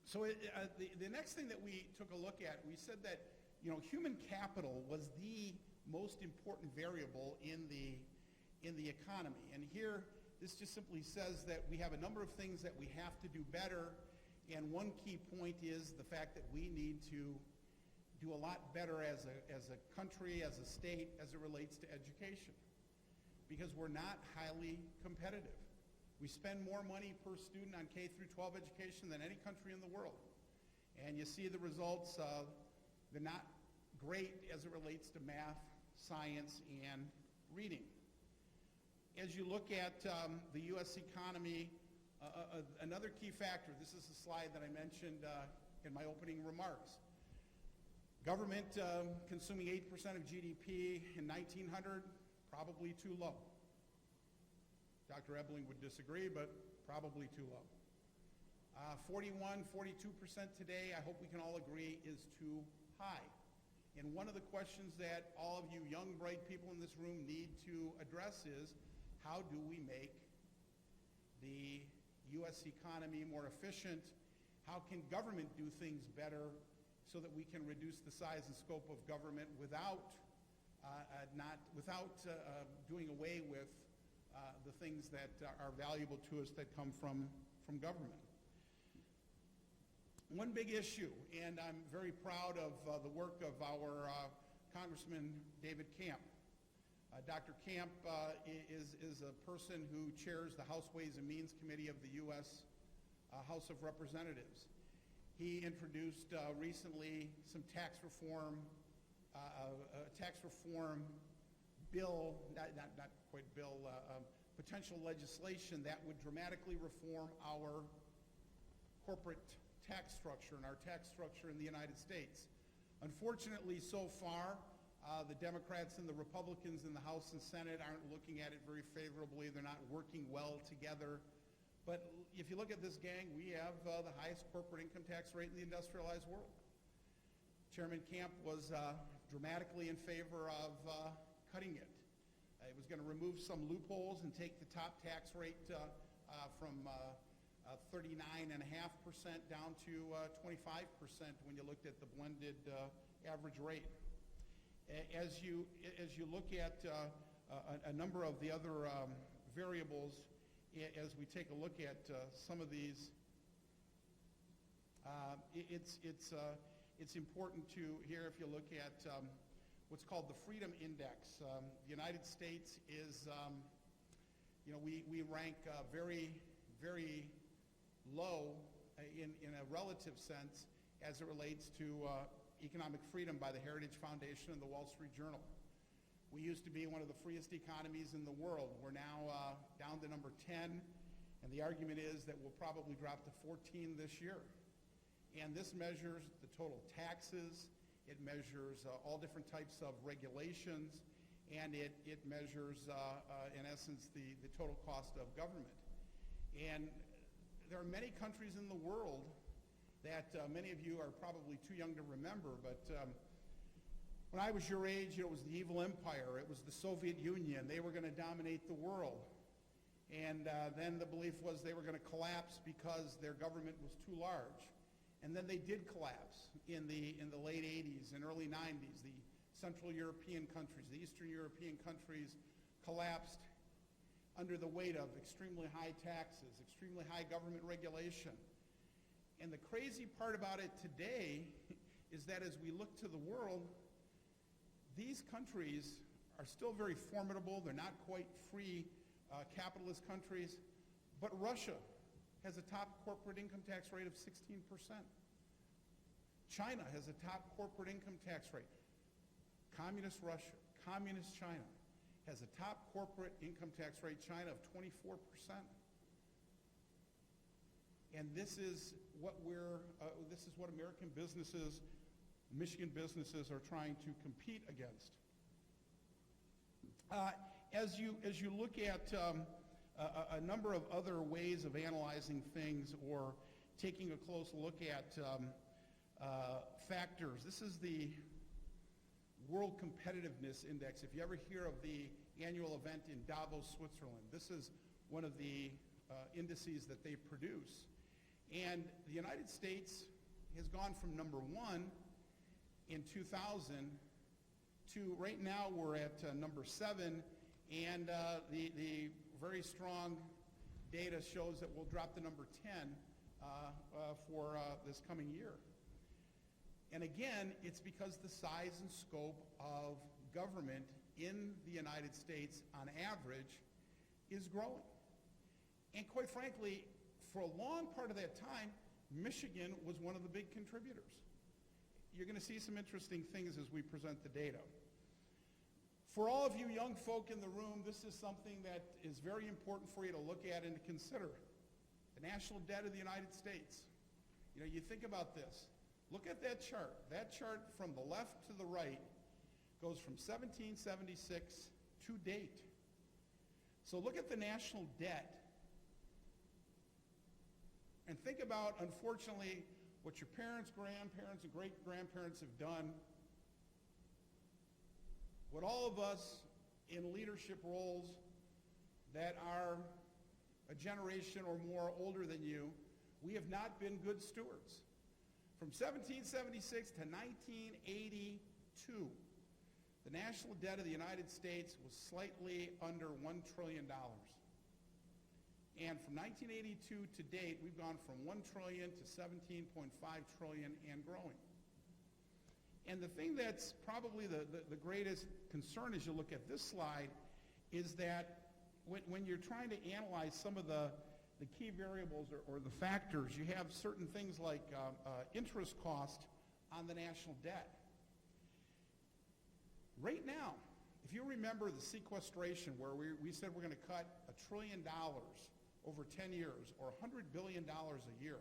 So the next thing that we took a look at, we said that human capital was the most important variable in the economy. And here, this just simply says that we have a number of things that we have to do better, and one key point is the fact that we need to do a lot better as a country, as a state, as it relates to education, because we're not highly competitive. We spend more money per student on K through 12 education than any country in the world. And you see the results, they're not great as it relates to math, science, and reading. As you look at the U.S. economy, another key factor, this is the slide that I mentioned in my opening remarks. Government consuming 8% of GDP in 1900, probably too low. Dr. Ebling would disagree, but probably too low. 41, 42% today, I hope we can all agree, is too high. And one of the questions that all of you young, bright people in this room need to address is, how do we make the U.S. economy more efficient? How can government do things better so that we can reduce the size and scope of government without doing away with the things that are valuable to us that come from government? One big issue, and I'm very proud of the work of our Congressman David Camp. Dr. Camp is a person who chairs the House Ways and Means Committee of the U.S. House of Representatives. He introduced recently some tax reform bill, not quite bill, potential legislation that would dramatically reform our corporate tax structure and our tax structure in the United States. Unfortunately, so far, the Democrats and the Republicans in the House and Senate aren't looking at it very favorably. They're not working well together. But if you look at this, gang, we have the highest corporate income tax rate in the industrialized world. Chairman Camp was dramatically in favor of cutting it. It was going to remove some loopholes and take the top tax rate from 39.5% down to 25% when you looked at the blended average rate. As you look at a number of the other variables, as we take a look at some of these, it's important to here, if you look at what's called the Freedom Index. The United States is, we rank very, very low in a relative sense as it relates to economic freedom by the Heritage Foundation and the Wall Street Journal. We used to be one of the freest economies in the world. We're now down to number 10, and the argument is that we'll probably drop to 14 this year. And this measures the total taxes, it measures all different types of regulations, and it measures, in essence, the total cost of government. And there are many countries in the world that many of you are probably too young to remember, but when I was your age, it was the evil empire. It was the Soviet Union. They were going to dominate the world. And then the belief was they were going to collapse because their government was too large. And then they did collapse in the late 80s and early 90s. The Central European countries, the Eastern European countries collapsed under the weight of extremely high taxes, extremely high government regulation. And the crazy part about it today is that as we look to the world, these countries are still very formidable. They're not quite free capitalist countries, but Russia has a top corporate income tax rate of 16%. China has a top corporate income tax rate. Communist Russia, Communist China has a top corporate income tax rate, China, of 24%. And this is what American businesses, Michigan businesses are trying to compete against. As you look at a number of other ways of analyzing things or taking a close look at factors, this is the World Competitiveness Index. If you ever hear of the annual event in Davos, Switzerland, this is one of the indices that they produce. And the United States has gone from number 1 in 2000 to right now we're at number 7, and the very strong data shows that we'll drop to number 10 for this coming year. And again, it's because the size and scope of government in the United States on average is growing. And quite frankly, for a long part of that time, Michigan was one of the big contributors. You're going to see some interesting things as we present the data. For all of you young folk in the room, this is something that is very important for you to look at and to consider. The national debt of the United States. You know, you think about this. Look at that chart. That chart from the left to the right goes from 1776 to date. So look at the national debt. And think about, unfortunately, what your parents, grandparents, and great-grandparents have done. What all of us in leadership roles that are a generation or more older than you, we have not been good stewards. From 1776 to 1982, the national debt of the United States was slightly under $1 trillion. And from 1982 to date, we've gone from $1 trillion to $17.5 trillion and growing. And the thing that's probably the greatest concern as you look at this slide is that when you're trying to analyze some of the key variables or the factors, you have certain things like interest cost on the national debt. Right now, if you remember the sequestration where we said we're going to cut $1 trillion over 10 years or $100 billion a year,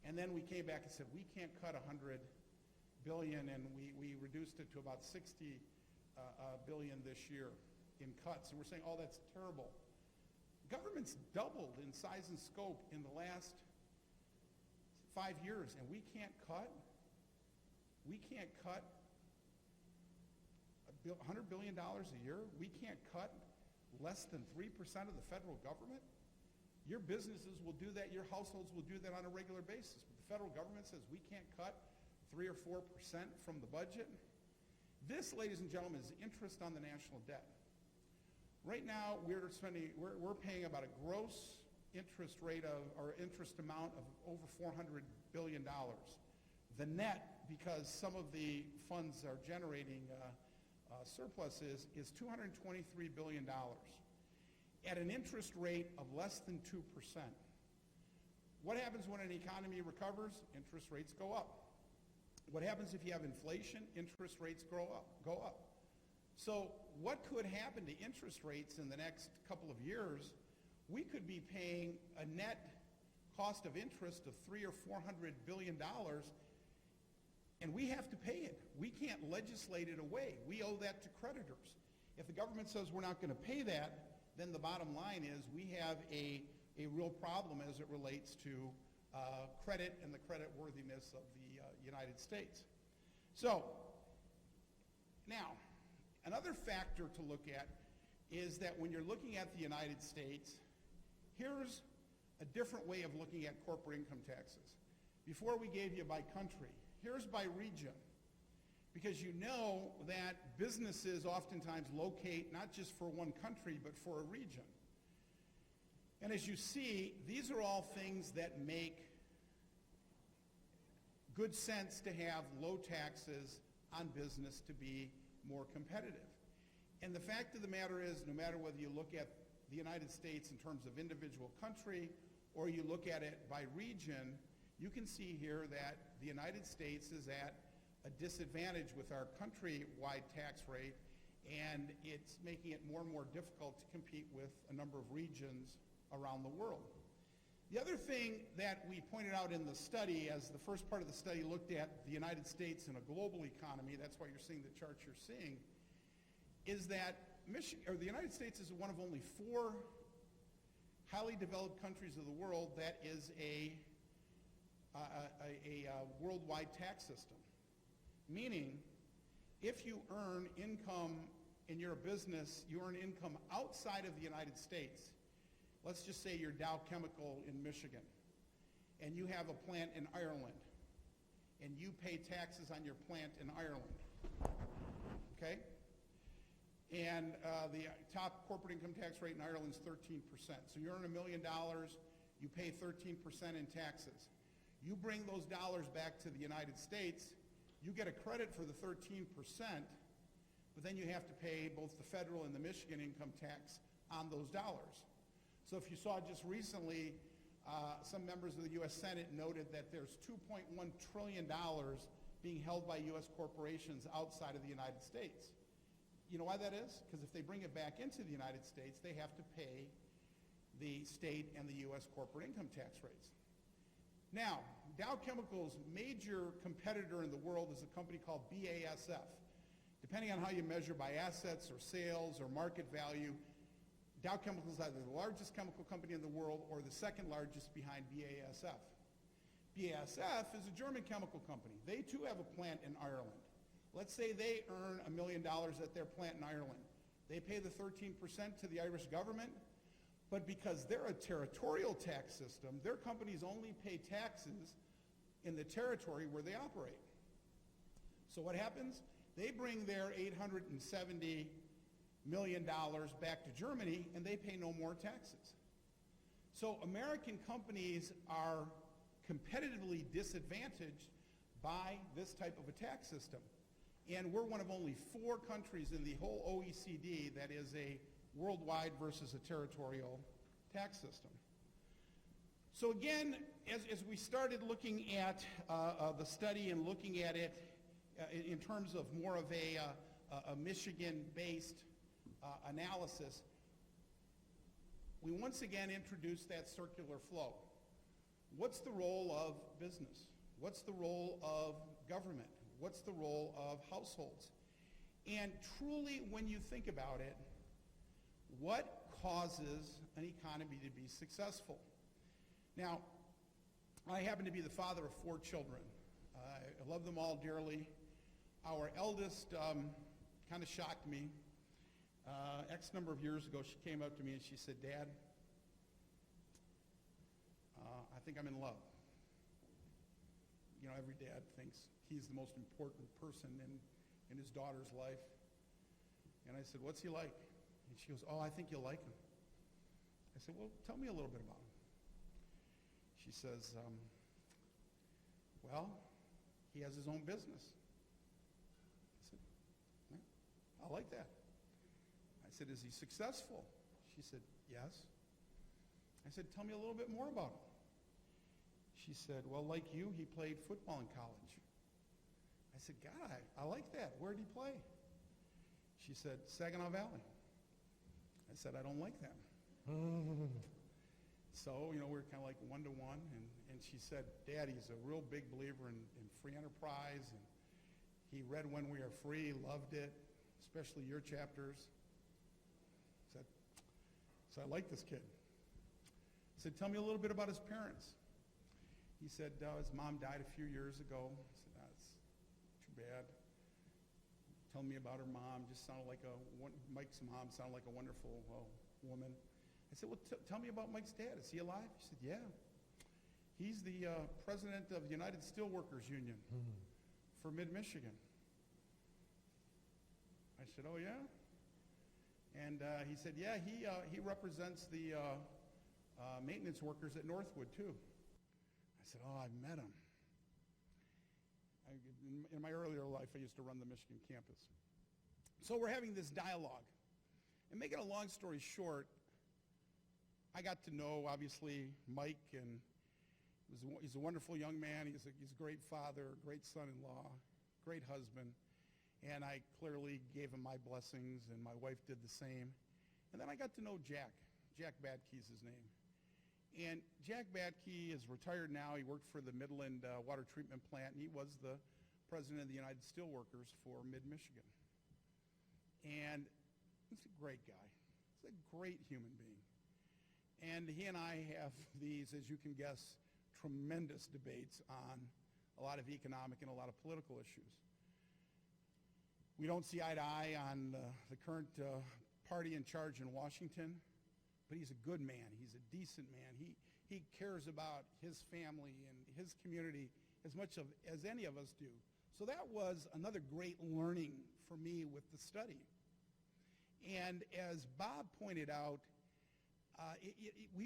and then we came back and said we can't cut $100 billion, and we reduced it to about $60 billion this year in cuts, and we're saying, oh, that's terrible. Government's doubled in size and scope in the last 5 years, and we can't cut $100 billion a year. We can't cut less than 3% of the federal government. Your businesses will do that. Your households will do that on a regular basis. But the federal government says we can't cut 3 or 4% from the budget. This, ladies and gentlemen, is interest on the national debt. Right now, we're paying about a gross interest rate or interest amount of over $400 billion. The net, because some of the funds are generating surpluses, is $223 billion at an interest rate of less than 2%. What happens when an economy recovers? Interest rates go up. What happens if you have inflation? Interest rates go up. So what could happen to interest rates in the next couple of years? We could be paying a net cost of interest of $300 or $400 billion, and we have to pay it. We can't legislate it away. We owe that to creditors. If the government says we're not going to pay that, then the bottom line is we have a real problem as it relates to credit and the credit worthiness of the United States. So now, another factor to look at is that when you're looking at the United States, here's a different way of looking at corporate income taxes. Before we gave you by country, here's by region. Because you know that businesses oftentimes locate not just for one country, but for a region. And as you see, these are all things that make good sense to have low taxes on business to be more competitive. And the fact of the matter is, no matter whether you look at the United States in terms of individual country or you look at it by region, you can see here that the United States is at a disadvantage with our country-wide tax rate, and it's making it more and more difficult to compete with a number of regions around the world. The other thing that we pointed out in the study, as the first part of the study looked at the United States in a global economy, that's why you're seeing the charts you're seeing, is that the United States is one of only 4 highly developed countries of the world that is a worldwide tax system. Meaning, if you earn income and you're a business, you earn income outside of the United States. Let's just say you're Dow Chemical in Michigan. and you have a plant in Ireland, and you pay taxes on your plant in Ireland, okay? And the top corporate income tax rate in Ireland is 13%. So you earn $1 million, you pay 13% in taxes. You bring those dollars back to the United States, you get a credit for the 13%, but then you have to pay both the federal and the Michigan income tax on those dollars. So if you saw just recently, some members of the U.S. Senate noted that there's $2.1 trillion being held by U.S. corporations outside of the United States. You know why that is? Because if they bring it back into the United States, they have to pay the state and the U.S. corporate income tax rates. Now, Dow Chemical's major competitor in the world is a company called BASF. Depending on how you measure by assets or sales or market value, Dow Chemical is either the largest chemical company in the world or the second largest behind BASF. BASF is a German chemical company. They too have a plant in Ireland. Let's say they earn $1 million at their plant in Ireland. They pay the 13% to the Irish government, but because they're a territorial tax system, their companies only pay taxes in the territory where they operate. So what happens? They bring their $870 million back to Germany, and they pay no more taxes. So American companies are competitively disadvantaged by this type of a tax system. And we're one of only 4 countries in the whole OECD that is a worldwide versus a territorial tax system. So again, as we started looking at the study and looking at it in terms of more of a Michigan-based analysis, we once again introduced that circular flow. What's the role of business? What's the role of government? What's the role of households? And truly, when you think about it, what causes an economy to be successful? Now, I happen to be the father of 4 children. I love them all dearly. Our eldest kind of shocked me. X number of years ago, she came up to me and she said, "Dad, I think I'm in love." You know, every dad thinks he's the most important person in his daughter's life. And I said, "What's he like?" And she goes, "Oh, I think you'll like him." I said, "Well, tell me a little bit about him." She says, "Well, he has his own business." I said, "Yeah, I like that." I said, "Is he successful?" She said, "Yes." I said, "Tell me a little bit more about him." She said, "Well, like you, he played football in college." I said, "God, I like that. Where did he play?" She said, "Saginaw Valley." I said, "I don't like that." So, you know, we were kind of like 1-to-1, and she said, "Dad, he's a real big believer in free enterprise, and he read When We Are Free, loved it, especially your chapters." So I like this kid. I said, "Tell me a little bit about his parents." He said, "His mom died a few years ago." I said, "That's too bad." Tell me about her mom. Just sounded like Mike's mom sounded like a wonderful woman. I said, "Well, tell me about Mike's dad. Is he alive?" He said, "Yeah. He's the president of the United Steelworkers Union for Mid-Michigan." I said, "Oh, yeah?" And he said, "Yeah, he represents the maintenance workers at Northwood, too." I said, "Oh, I've met him." In my earlier life, I used to run the Michigan campus. So we're having this dialogue. And making a long story short, I got to know, obviously, Mike, and he's a wonderful young man. He's a great father, great son-in-law, great husband. And I clearly gave him my blessings, and my wife did the same. And then I got to know Jack. Jack Badke is his name. And Jack Badke is retired now. He worked for the Midland Water Treatment Plant, and he was the president of the United Steelworkers for Mid-Michigan. And he's a great guy. He's a great human being. And he and I have these, as you can guess, tremendous debates on a lot of economic and a lot of political issues. We don't see eye to eye on the current party in charge in Washington, but he's a good man. He's a decent man. he cares about his family and his community as much as any of us do. So that was another great learning for me with the study. And as Bob pointed out,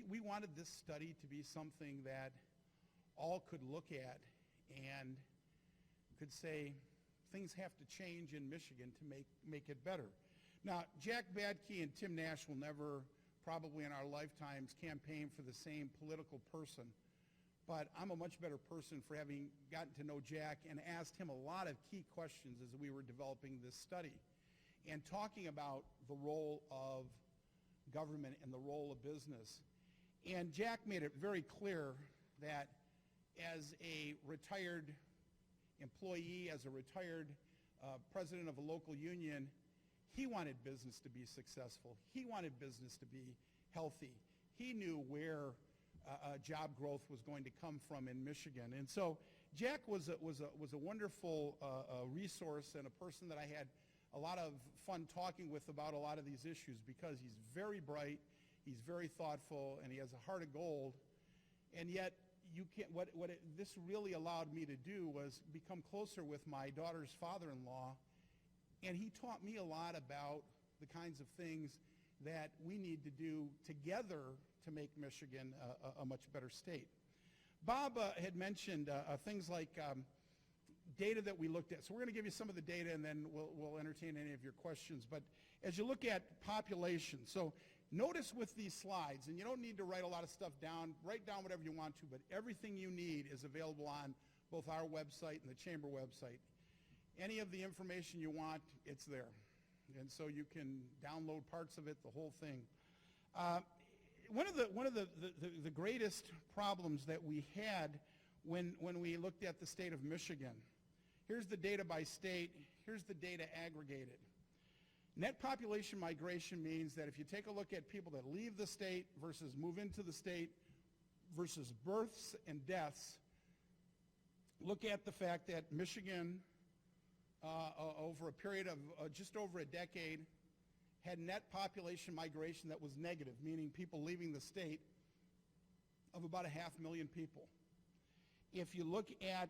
we wanted this study to be something that all could look at and could say, things have to change in Michigan to make it better. Now, Jack Badke and Tim Nash will never, probably in our lifetimes, campaign for the same political person. But I'm a much better person for having gotten to know Jack and asked him a lot of key questions as we were developing this study and talking about the role of government and the role of business. And Jack made it very clear that as a retired employee, as a retired president of a local union, he wanted business to be successful. He wanted business to be healthy. He knew where job growth was going to come from in Michigan. And so Jack was a wonderful resource and a person that I had a lot of fun talking with about a lot of these issues because he's very bright, he's very thoughtful, and he has a heart of gold. And yet, this really allowed me to do was become closer with my daughter's father-in-law, and he taught me a lot about the kinds of things that we need to do together to make Michigan a much better state. Bob had mentioned things like data that we looked at. So we're going to give you some of the data, and then we'll entertain any of your questions. But as you look at population, so notice with these slides, and you don't need to write a lot of stuff down. Write down whatever you want to, but everything you need is available on both our website and the Chamber website. Any of the information you want, it's there. And so you can download parts of it, the whole thing. One of the greatest problems that we had when we looked at the state of Michigan, here's the data by state, here's the data aggregated. Net population migration means that if you take a look at people that leave the state versus move into the state versus births and deaths, look at the fact that Michigan, over a period of just over a decade, had net population migration that was negative, meaning people leaving the state, of about 500,000 people. If you look at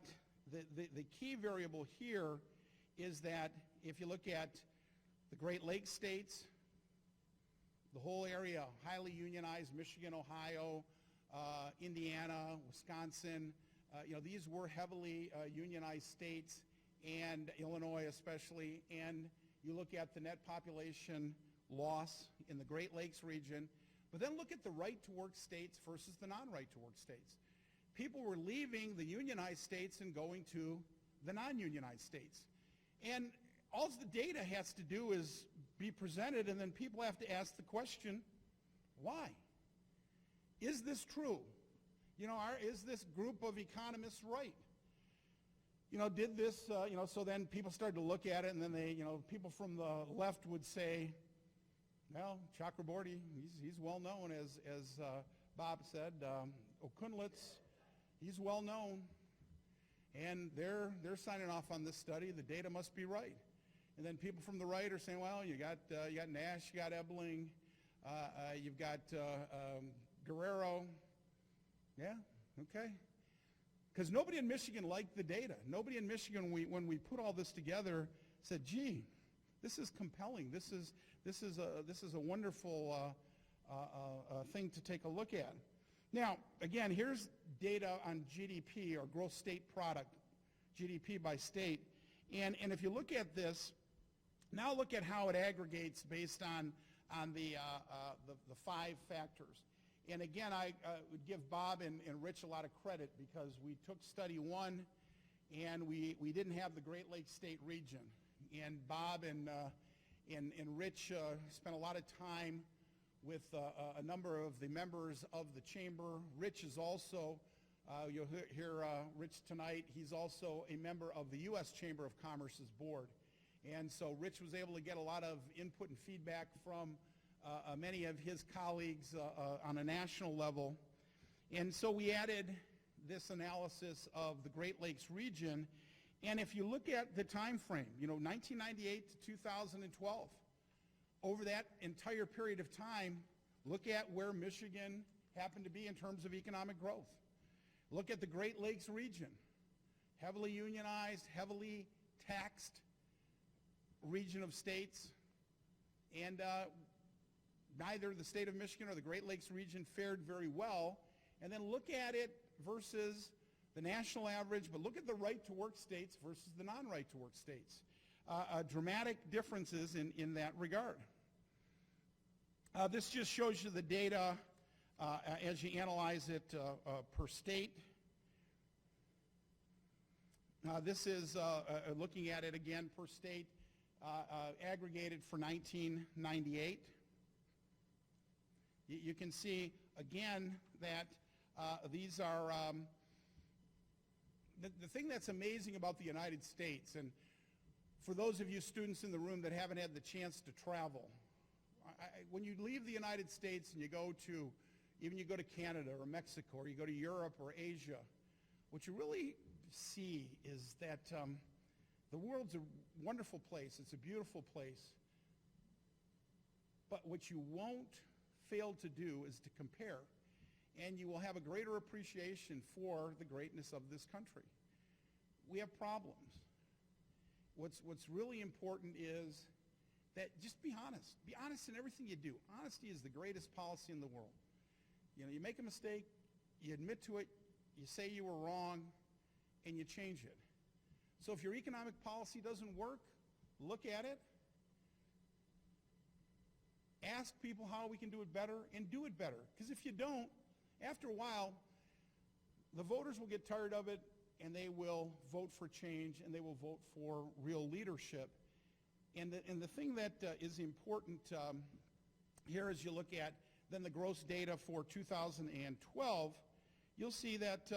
the key variable here is that if you look at the Great Lakes states, the whole area, highly unionized, Michigan, Ohio, Indiana, Wisconsin, these were heavily unionized states, and Illinois especially, and you look at the net population loss in the Great Lakes region, but then look at the right-to-work states versus the non-right-to-work states. People were leaving the unionized states and going to the non-unionized states. And all the data has to do is be presented, and then people have to ask the question, why? Is this true? Is this group of economists right? Did this, so then people started to look at it, and then people from the left would say, well, Chakraborty, he's well known, as Bob said. Okunlitz, he's well known. And they're signing off on this study. The data must be right. And then people from the right are saying, well, you got Nash, you got Ebling, you've got Guerrero. Yeah, okay. Because nobody in Michigan liked the data. Nobody in Michigan, when we put all this together, said, gee, this is compelling. This is a wonderful thing to take a look at. Now, again, here's data on GDP, or gross state product, GDP by state. And if you look at this, now look at how it aggregates based on the 5 factors. And again, I would give Bob and Rich a lot of credit because we took study 1 and we didn't have the Great Lakes State region. And Bob and Rich spent a lot of time with a number of the members of the chamber. Rich is also, you'll hear Rich tonight, he's also a member of the U.S. Chamber of Commerce's board. And so Rich was able to get a lot of input and feedback from many of his colleagues on a national level. And so we added this analysis of the Great Lakes region. And if you look at the time frame, 1998 to 2012, over that entire period of time, look at where Michigan happen to be in terms of economic growth. Look at the Great Lakes region, heavily unionized, heavily taxed region of states, and neither the state of Michigan or the Great Lakes region fared very well. And then look at it versus the national average, but look at the right-to-work states versus the non-right-to-work states. Dramatic differences in that regard. This just shows you the data as you analyze it per state. This is looking at it again per state, aggregated for 1998. You can see again that these are the thing that's amazing about the United States, and for those of you students in the room that haven't had the chance to travel, when you leave the United States and you go to Canada or Mexico, or you go to Europe or Asia, what you really see is that the world's a wonderful place. It's a beautiful place. But what you won't fail to do is to compare, and you will have a greater appreciation for the greatness of this country. We have problems. What's really important is that just be honest. Be honest in everything you do. Honesty is the greatest policy in the world. You know, you make a mistake, you admit to it, you say you were wrong, and you change it. So if your economic policy doesn't work, look at it. Ask people how we can do it better, and do it better. Because if you don't, after a while, the voters will get tired of it, and they will vote for change, and they will vote for real leadership. And the thing that is important here, as you look at then the gross data for 2012, you'll see that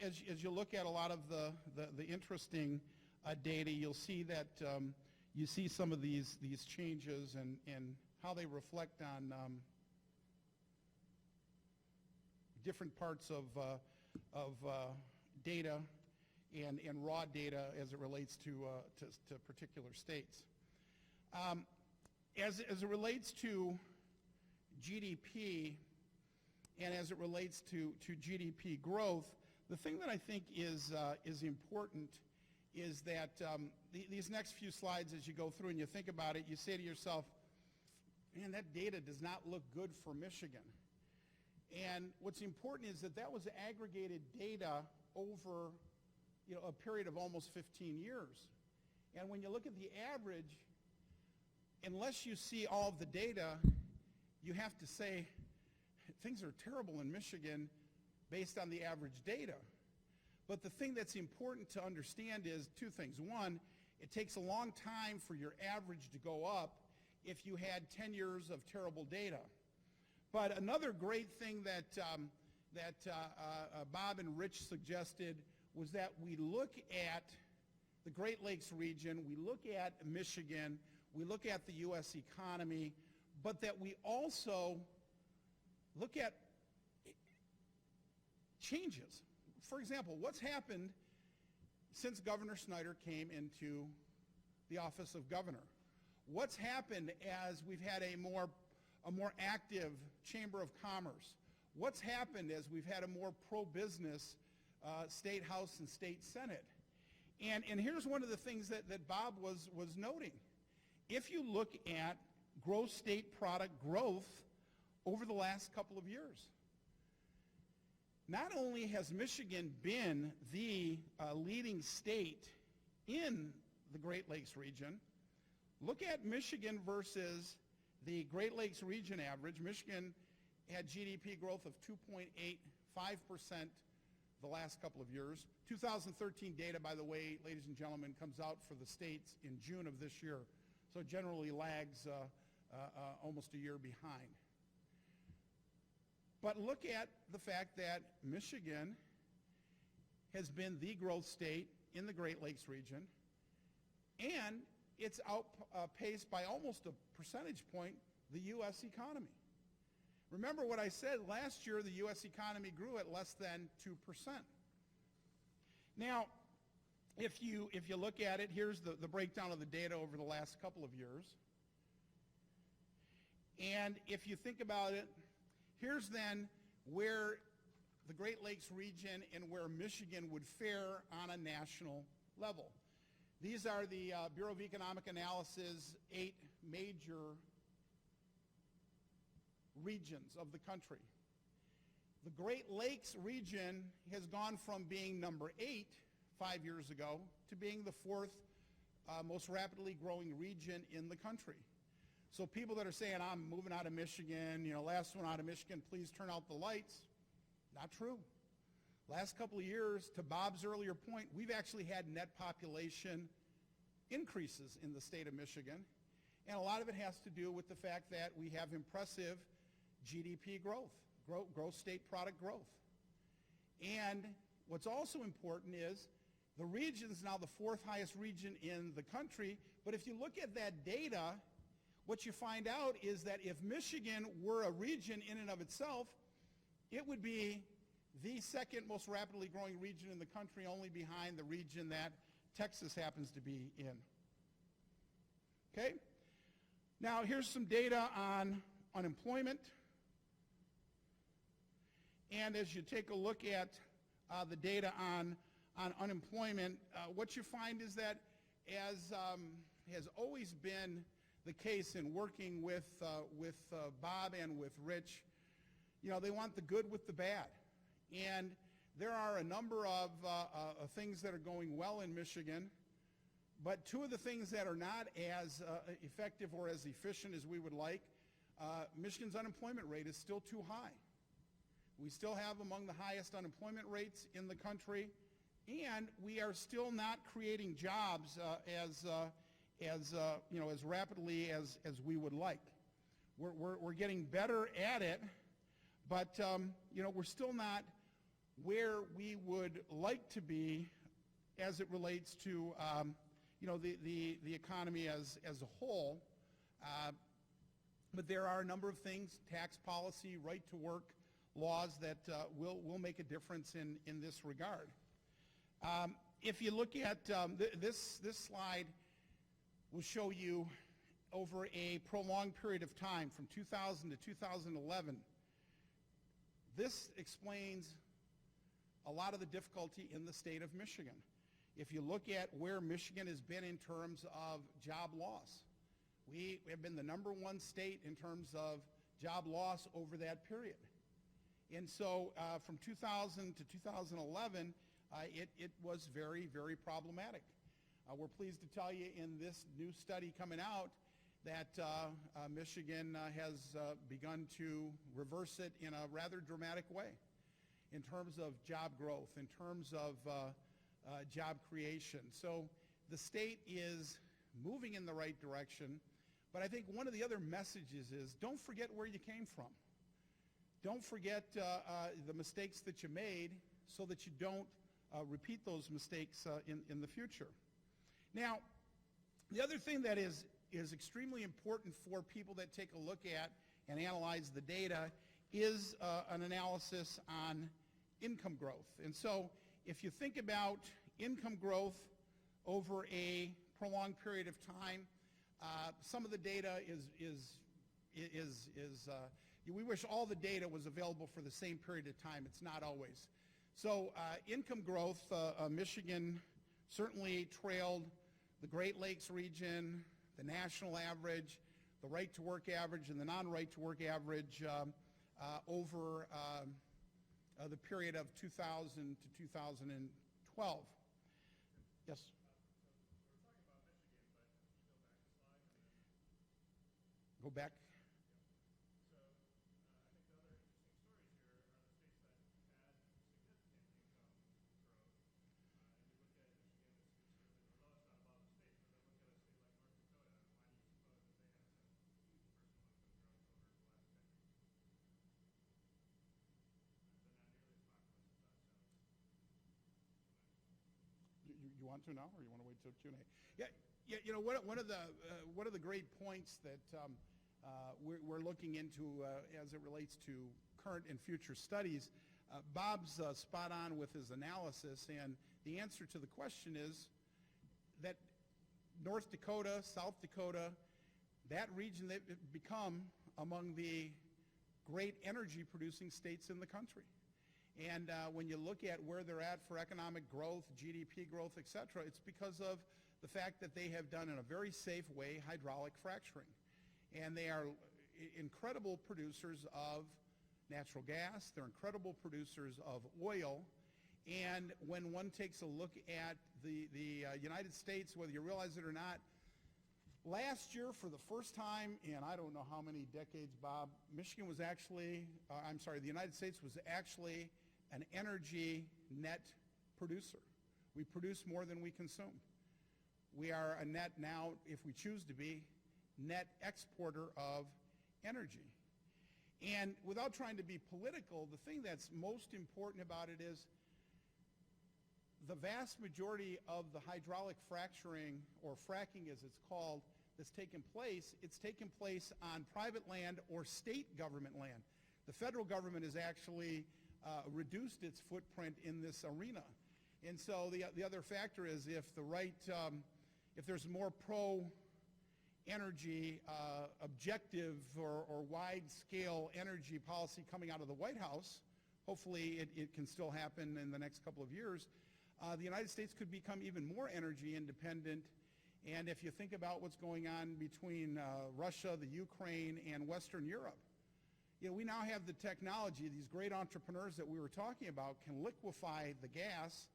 as you look at a lot of the interesting data, you'll see that you see some of these changes and how they reflect on different parts of data and raw data as it relates to particular states. As it relates to GDP and as it relates to GDP growth, the thing that I think is important is that these next few slides, as you go through and you think about it, you say to yourself, man, that data does not look good for Michigan. And what's important is that was aggregated data over a period of almost 15 years. And when you look at the average, unless you see all of the data, you have to say things are terrible in Michigan based on the average data. But the thing that's important to understand is two things. One, it takes a long time for your average to go up if you had 10 years of terrible data. But another great thing that Bob and Rich suggested was that we look at the Great Lakes region, we look at Michigan, we look at the U.S. economy, but that we also look at changes. For example, what's happened since Governor Snyder came into the office of governor? What's happened as we've had a more active Chamber of Commerce? What's happened as we've had a more pro-business State House and State Senate? And here's one of the things that Bob was noting. If you look at gross state product growth over the last couple of years, not only has Michigan been the leading state in the Great Lakes region, look at Michigan versus the Great Lakes region average. Michigan had GDP growth of 2.85% the last couple of years. 2013 data, by the way, ladies and gentlemen, comes out for the states in June of this year, so it generally lags almost a year behind. But look at the fact that Michigan has been the growth state in the Great Lakes region, and it's outpaced by almost a percentage point the U.S. economy. Remember what I said, last year the U.S. economy grew at less than 2%. Now, if you look at it, here's the breakdown of the data over the last couple of years. And if you think about it, here's then where the Great Lakes region and where Michigan would fare on a national level. These are the Bureau of Economic Analysis 8 major regions of the country. The Great Lakes region has gone from being number 8 5 years ago to being the 4th most rapidly growing region in the country. So people that are saying, I'm moving out of Michigan, last one out of Michigan, please turn out the lights, not true. Last couple of years, to Bob's earlier point, we've actually had net population increases in the state of Michigan. And a lot of it has to do with the fact that we have impressive GDP growth, gross state product growth. And what's also important is the region is now the 4th highest region in the country. But if you look at that data, what you find out is that if Michigan were a region in and of itself, it would be the 2nd most rapidly growing region in the country, only behind the region that Texas happens to be in. Okay? Now, here's some data on unemployment. And as you take a look at the data on unemployment, what you find is that, as has always been the case in working with Bob and with Rich, they want the good with the bad. And there are a number of things that are going well in Michigan, but 2 of the things that are not as effective or as efficient as we would like, Michigan's unemployment rate is still too high. We still have among the highest unemployment rates in the country, and we are still not creating jobs as rapidly as we would like. We're getting better at it, but we're still not where we would like to be as it relates to the economy as a whole. But there are a number of things, tax policy, right to work laws, that will make a difference in this regard. If you look at this slide, will show you over a prolonged period of time from 2000 to 2011. This explains a lot of the difficulty in the state of Michigan. If you look at where Michigan has been in terms of job loss, we have been the number 1 state in terms of job loss over that period. And so from 2000 to 2011, it was very, very problematic. We're pleased to tell you in this new study coming out that Michigan has begun to reverse it in a rather dramatic way in terms of job growth, in terms of job creation. So the state is moving in the right direction, but I think one of the other messages is don't forget where you came from. Don't forget the mistakes that you made so that you don't repeat those mistakes in the future. Now, the other thing that is extremely important for people that take a look at and analyze the data is an analysis on income growth. And so if you think about income growth over a prolonged period of time, some of the data we wish all the data was available for the same period of time. It's not always. So income growth, Michigan certainly trailed the Great Lakes region, the national average, the right-to-work average, and the non-right-to-work average over the period of 2000 to 2012. Yes? Go back. You want to now, or you want to wait till Q&A? Yeah. One of the great points that we're looking into as it relates to current and future studies, Bob's spot on with his analysis, and the answer to the question is that North Dakota, South Dakota, that region, they've become among the great energy producing states in the country. And when you look at where they're at for economic growth, GDP growth, et cetera, it's because of the fact that they have done in a very safe way hydraulic fracturing. And they are incredible producers of natural gas. They're incredible producers of oil. And when one takes a look at the United States, whether you realize it or not, last year for the first time in I don't know how many decades, Bob, Michigan was actually, the United States was actually an energy net producer. We produce more than we consume. We are a net now, if we choose to be, net exporter of energy. And without trying to be political, the thing that's most important about it is the vast majority of the hydraulic fracturing, or fracking as it's called, that's taken place, it's taken place on private land or state government land. The federal government has actually reduced its footprint in this arena. And so the other factor is if there's more pro-energy objective or wide-scale energy policy coming out of the White House, hopefully it can still happen in the next couple of years, the United States could become even more energy independent. And if you think about what's going on between Russia, the Ukraine, and Western Europe, we now have the technology. These great entrepreneurs that we were talking about can liquefy the gas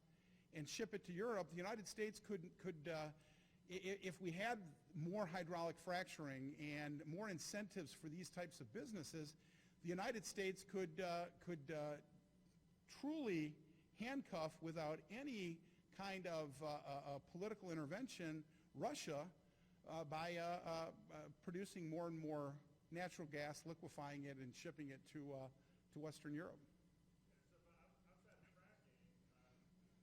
and ship it to Europe. The United States could if we had more hydraulic fracturing and more incentives for these types of businesses, the United States could truly handcuff without any kind of political intervention Russia by producing more and more natural gas, liquefying it, and shipping it to Western Europe. Outside of fracking, here's an example,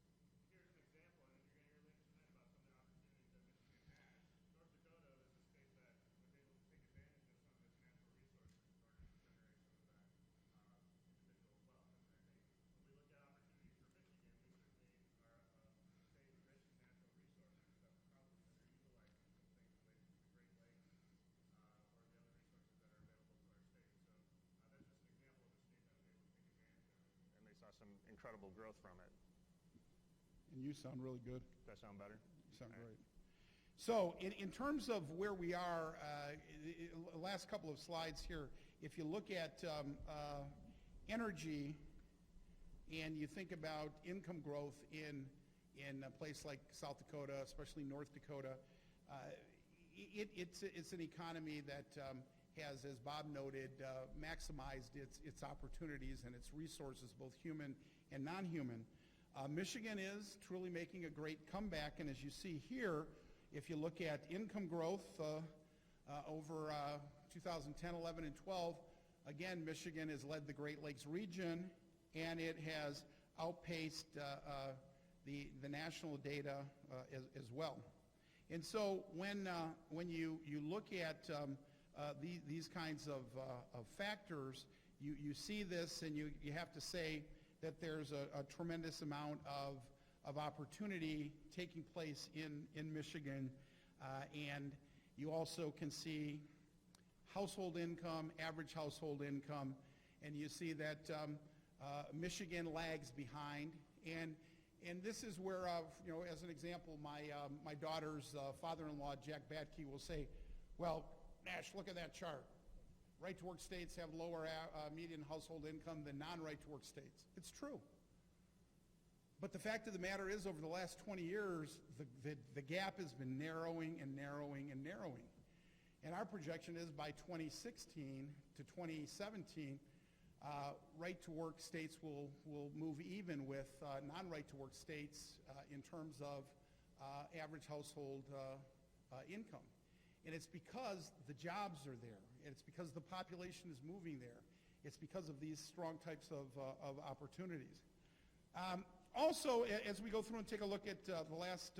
and you're going to hear later tonight about some of the opportunities that Michigan has. North Dakota is a state that was able to take advantage of some of its natural resources in order to generate some of that individual wealth. And I think when we look at opportunities for Michigan, we certainly are a state rich in natural resources that we're probably underutilizing some things related to the Great Lakes or the other resources that are available to our state. So that's just an example of a state that was able to take advantage of it. And they saw some incredible growth from it. And you sound really good. Does that sound better? You sound great. So in terms of where we are, the last couple of slides here, if you look at energy and you think about income growth in a place like South Dakota, especially North Dakota, it's an economy that has, as Bob noted, maximized its opportunities and its resources, both human and non-human. Michigan is truly making a great comeback, and as you see here, if you look at income growth over 2010, 11, and 12, again, Michigan has led the Great Lakes region, and it has outpaced the national data as well. And so when you look at these kinds of factors, you see this, and you have to say that there's a tremendous amount of opportunity taking place in Michigan. And you also can see household income, average household income, and you see that Michigan lags behind. And this is where, as an example, my daughter's father-in-law, Jack Batke, will say, well, Nash, look at that chart. Right-to-work states have lower median household income than non-right-to-work states. It's true. But the fact of the matter is, over the last 20 years, the gap has been narrowing and narrowing and narrowing. And our projection is by 2016 to 2017, right-to-work states will move even with non-right-to-work states in terms of average household income. And it's because the jobs are there. And it's because the population is moving there. It's because of these strong types of opportunities. Also, as we go through and take a look at the last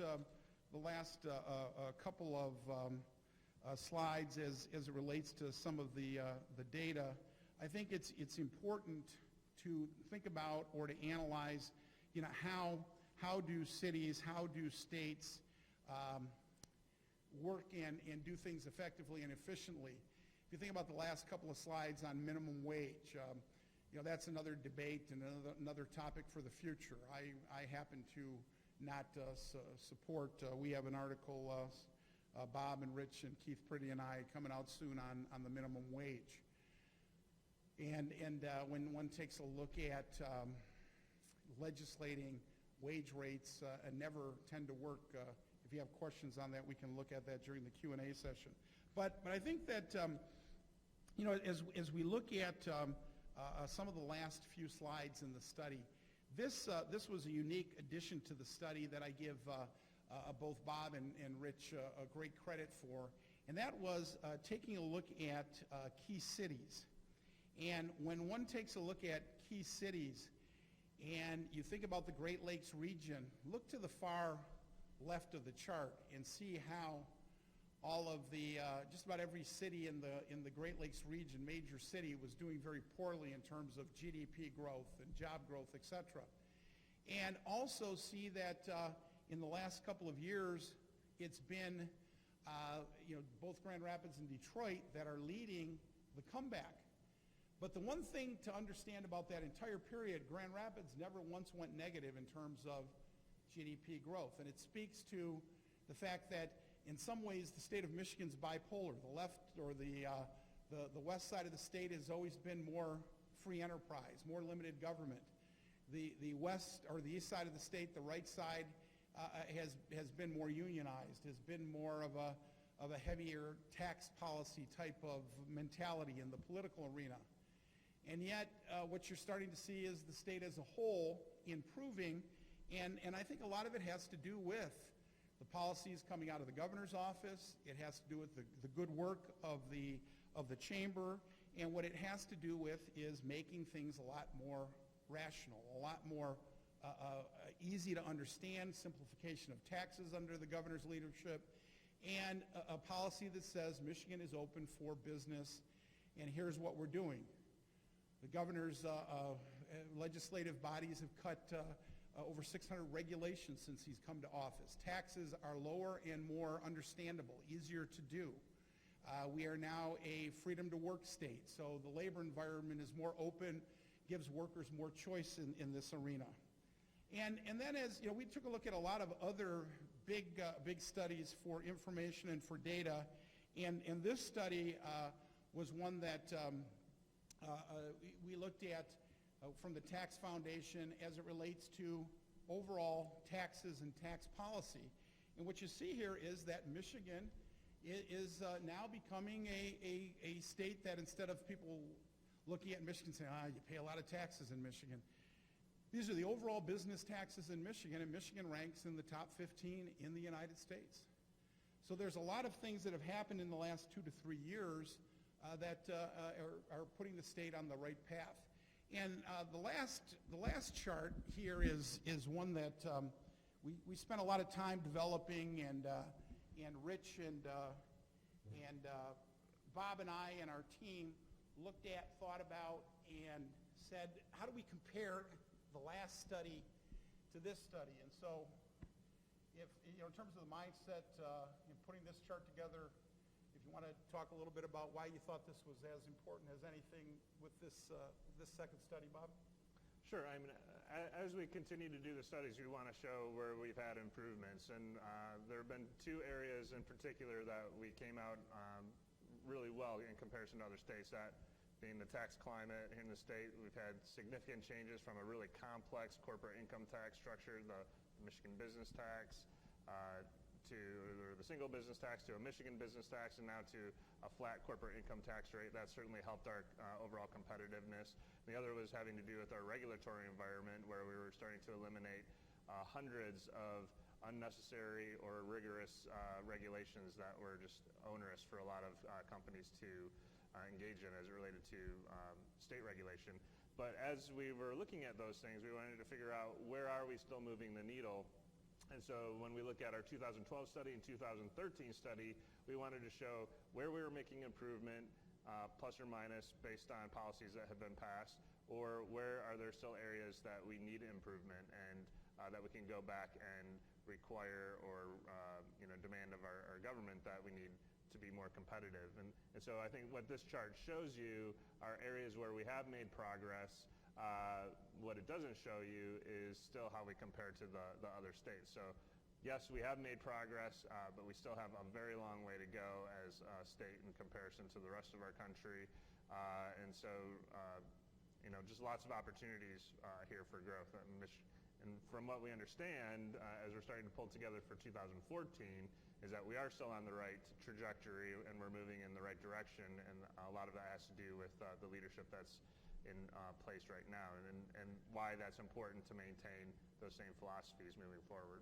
couple of slides as it relates to some of the data, I think it's important to think about or to analyze, how do cities, how do states work and do things effectively and efficiently. If you think about the last couple of slides on minimum wage, that's another debate and another topic for the future. I happen to not support. We have an article, Bob and Rich and Keith Priddy and I, coming out soon on the minimum wage. And when one takes a look at legislating wage rates, never tend to work. If you have questions on that, we can look at that during the Q&A session. But I think that as we look at some of the last few slides in the study, this was a unique addition to the study that I give both Bob and Rich great credit for, and that was taking a look at key cities. And when one takes a look at key cities and you think about the Great Lakes region, look to the far left of the chart and see how all of the, just about every city in the Great Lakes region, major city, was doing very poorly in terms of GDP growth and job growth, etc. And also see that in the last couple of years, it's been both Grand Rapids and Detroit that are leading the comeback. But the one thing to understand about that entire period, Grand Rapids never once went negative in terms of GDP growth. And it speaks to the fact that in some ways the state of Michigan's bipolar. The left or the west side of the state has always been more free enterprise, more limited government. The west or the east side of the state, the right side, has been more unionized, has been more of a heavier tax policy type of mentality in the political arena. And yet, what you're starting to see is the state as a whole improving, and I think a lot of it has to do with the policies coming out of the governor's office. It has to do with the good work of the chamber, and what it has to do with is making things a lot more rational, a lot more easy to understand, simplification of taxes under the governor's leadership, and a policy that says Michigan is open for business, and here's what we're doing. The governor's legislative bodies have cut over 600 regulations since he's come to office. Taxes are lower and more understandable, easier to do. We are now a freedom to work state, so the labor environment is more open, gives workers more choice in this arena. And then as we took a look at a lot of other big studies for information and for data, and this study was one that we looked at from the Tax Foundation as it relates to overall taxes and tax policy. And what you see here is that Michigan is now becoming a state that, instead of people looking at Michigan saying, you pay a lot of taxes in Michigan, these are the overall business taxes in Michigan, and Michigan ranks in the top 15 in the United States. So there's a lot of things that have happened in the last 2 to 3 years that are putting the state on the right path. And the last chart here is one that we spent a lot of time developing, and Rich and Bob and I and our team looked at, thought about, and said, how do we compare the last study to this study? And so, if in terms of the mindset in putting this chart together, if you want to talk a little bit about why you thought this was as important as anything with this second study, Bob? Sure. I mean, as we continue to do the studies, we want to show where we've had improvements, and there have been 2 areas in particular that we came out really well in comparison to other states. That being the tax climate here in the state, we've had significant changes from a really complex corporate income tax structure, the Michigan business tax, to the single business tax, to a Michigan business tax, and now to a flat corporate income tax rate. That certainly helped our overall competitiveness. The other was having to do with our regulatory environment, where we were starting to eliminate hundreds of unnecessary or rigorous regulations that were just onerous for a lot of companies to engage in as it related to state regulation. But as we were looking at those things, we wanted to figure out, where are we still moving the needle? And so when we look at our 2012 study and 2013 study, we wanted to show where we were making improvement, plus or minus, based on policies that have been passed, or where are there still areas that we need improvement, and that we can go back and require or demand of our government that we need to be more competitive. And so I think what this chart shows you are areas where we have made progress. What it doesn't show you is still how we compare to the other states. So yes, we have made progress, but we still have a very long way to go as a state in comparison to the rest of our country. And so, just lots of opportunities here for growth. And from what we understand, as we're starting to pull together for 2014, is that we are still on the right trajectory and we're moving in the right direction. And a lot of that has to do with the leadership that's in place right now, and why that's important to maintain those same philosophies moving forward.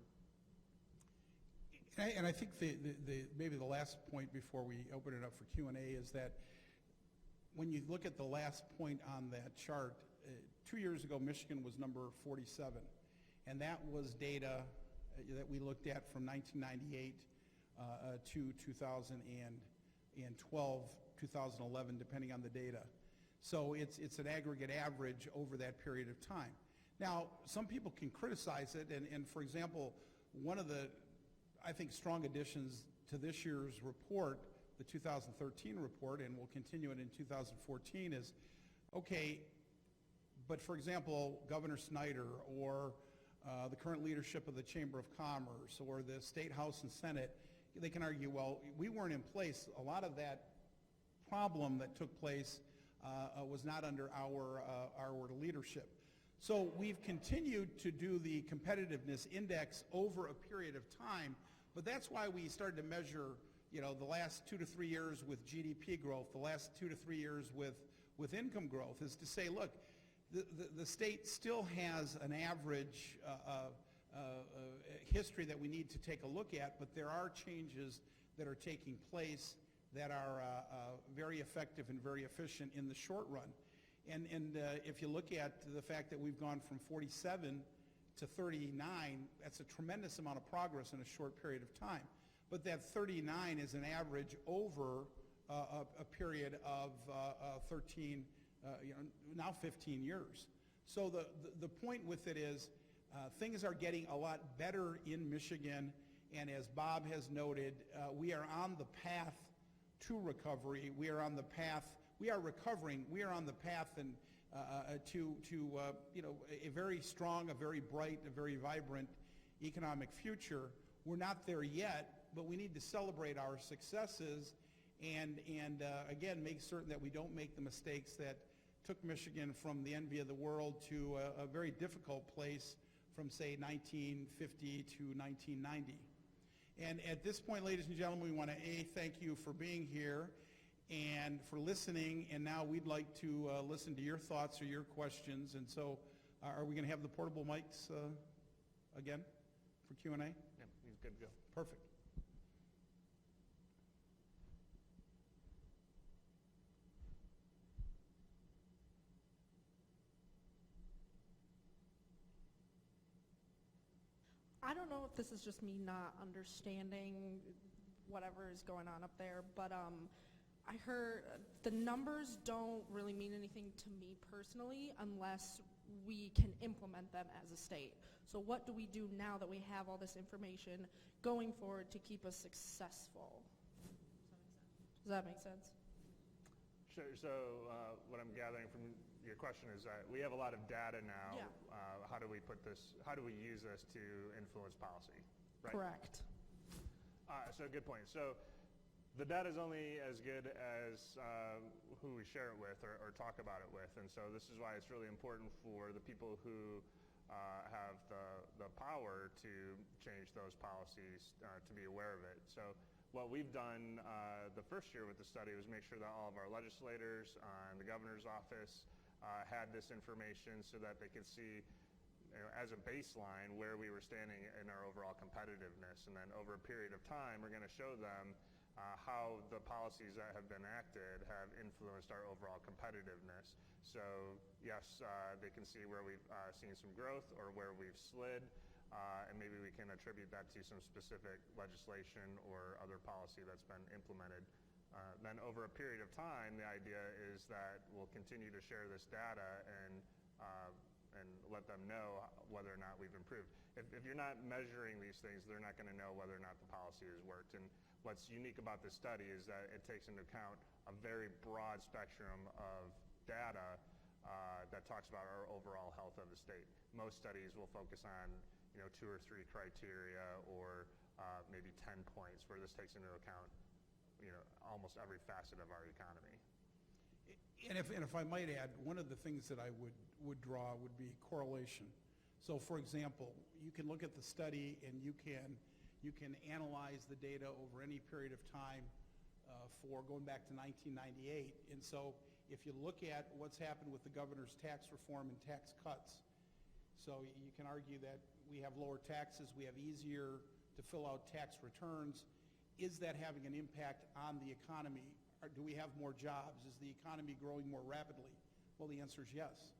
And I think maybe the last point before we open it up for Q&A is that when you look at the last point on that chart, 2 years ago Michigan was number 47, and that was data that we looked at from 1998 to 2012, 2011, depending on the data. So it's an aggregate average over that period of time. Now, some people can criticize it, and for example, one of the, I think, strong additions to this year's report, the 2013 report, and we'll continue it in 2014, is, okay, but for example, Governor Snyder or the current leadership of the Chamber of Commerce or the State House and Senate, they can argue, well, we weren't in place. A lot of that problem that took place was not under our leadership. So we've continued to do the competitiveness index over a period of time, but that's why we started to measure, the last 2 to 3 years with GDP growth, the last 2 to 3 years with income growth, is to say, look, the state still has an average history that we need to take a look at, but there are changes that are taking place that are very effective and very efficient in the short run. And if you look at the fact that we've gone from 47 to 39, that's a tremendous amount of progress in a short period of time. But that 39 is an average over a period of 13, now 15 years. So the point with it is things are getting a lot better in Michigan, and as Bob has noted, we are on the path to recovery. We are on the path. We are recovering. We are on the path and to a very strong, a very bright, a very vibrant economic future. We're not there yet, but we need to celebrate our successes and again make certain that we don't make the mistakes that took Michigan from the envy of the world to a very difficult place from, say, 1950 to 1990. And at this point, ladies and gentlemen, we want to thank you for being here and for listening. And now we'd like to listen to your thoughts or your questions. And so are we going to have the portable mics again for Q&A? Yeah, he's good to go. Perfect. I don't know if this is just me not understanding whatever is going on up there, but I heard the numbers don't really mean anything to me personally unless we can implement them as a state. So what do we do now that we have all this information going forward to keep us successful? Does that make sense? Sure. So what I'm gathering from your question is that we have a lot of data now. Yeah. How do we use this to influence policy? Right? Correct. So good point. So the data is only as good as who we share it with or talk about it with. And so this is why it's really important for the people who have the power to change those policies to be aware of it. So what we've done the first year with the study was make sure that all of our legislators and the governor's office had this information so that they could see as a baseline where we were standing in our overall competitiveness. And then over a period of time, we're going to show them how the policies that have been acted have influenced our overall competitiveness. So yes, they can see where we've seen some growth or where we've slid, and maybe we can attribute that to some specific legislation or other policy that's been implemented. Then over a period of time, the idea is that we'll continue to share this data and let them know whether or not we've improved. If you're not measuring these things, they're not going to know whether or not the policy has worked. And what's unique about this study is that it takes into account a very broad spectrum of data that talks about our overall health of the state. Most studies will focus on 2 or 3 criteria or maybe 10 points, where this takes into account almost every facet of our economy. And if I might add, one of the things that I would draw would be correlation. So for example, you can look at the study and you can analyze the data over any period of time for going back to 1998. And so if you look at what's happened with the governor's tax reform and tax cuts, so you can argue that we have lower taxes, we have easier to fill out tax returns. Is that having an impact on the economy? Or do we have more jobs? Is the economy growing more rapidly? Well, the answer is yes.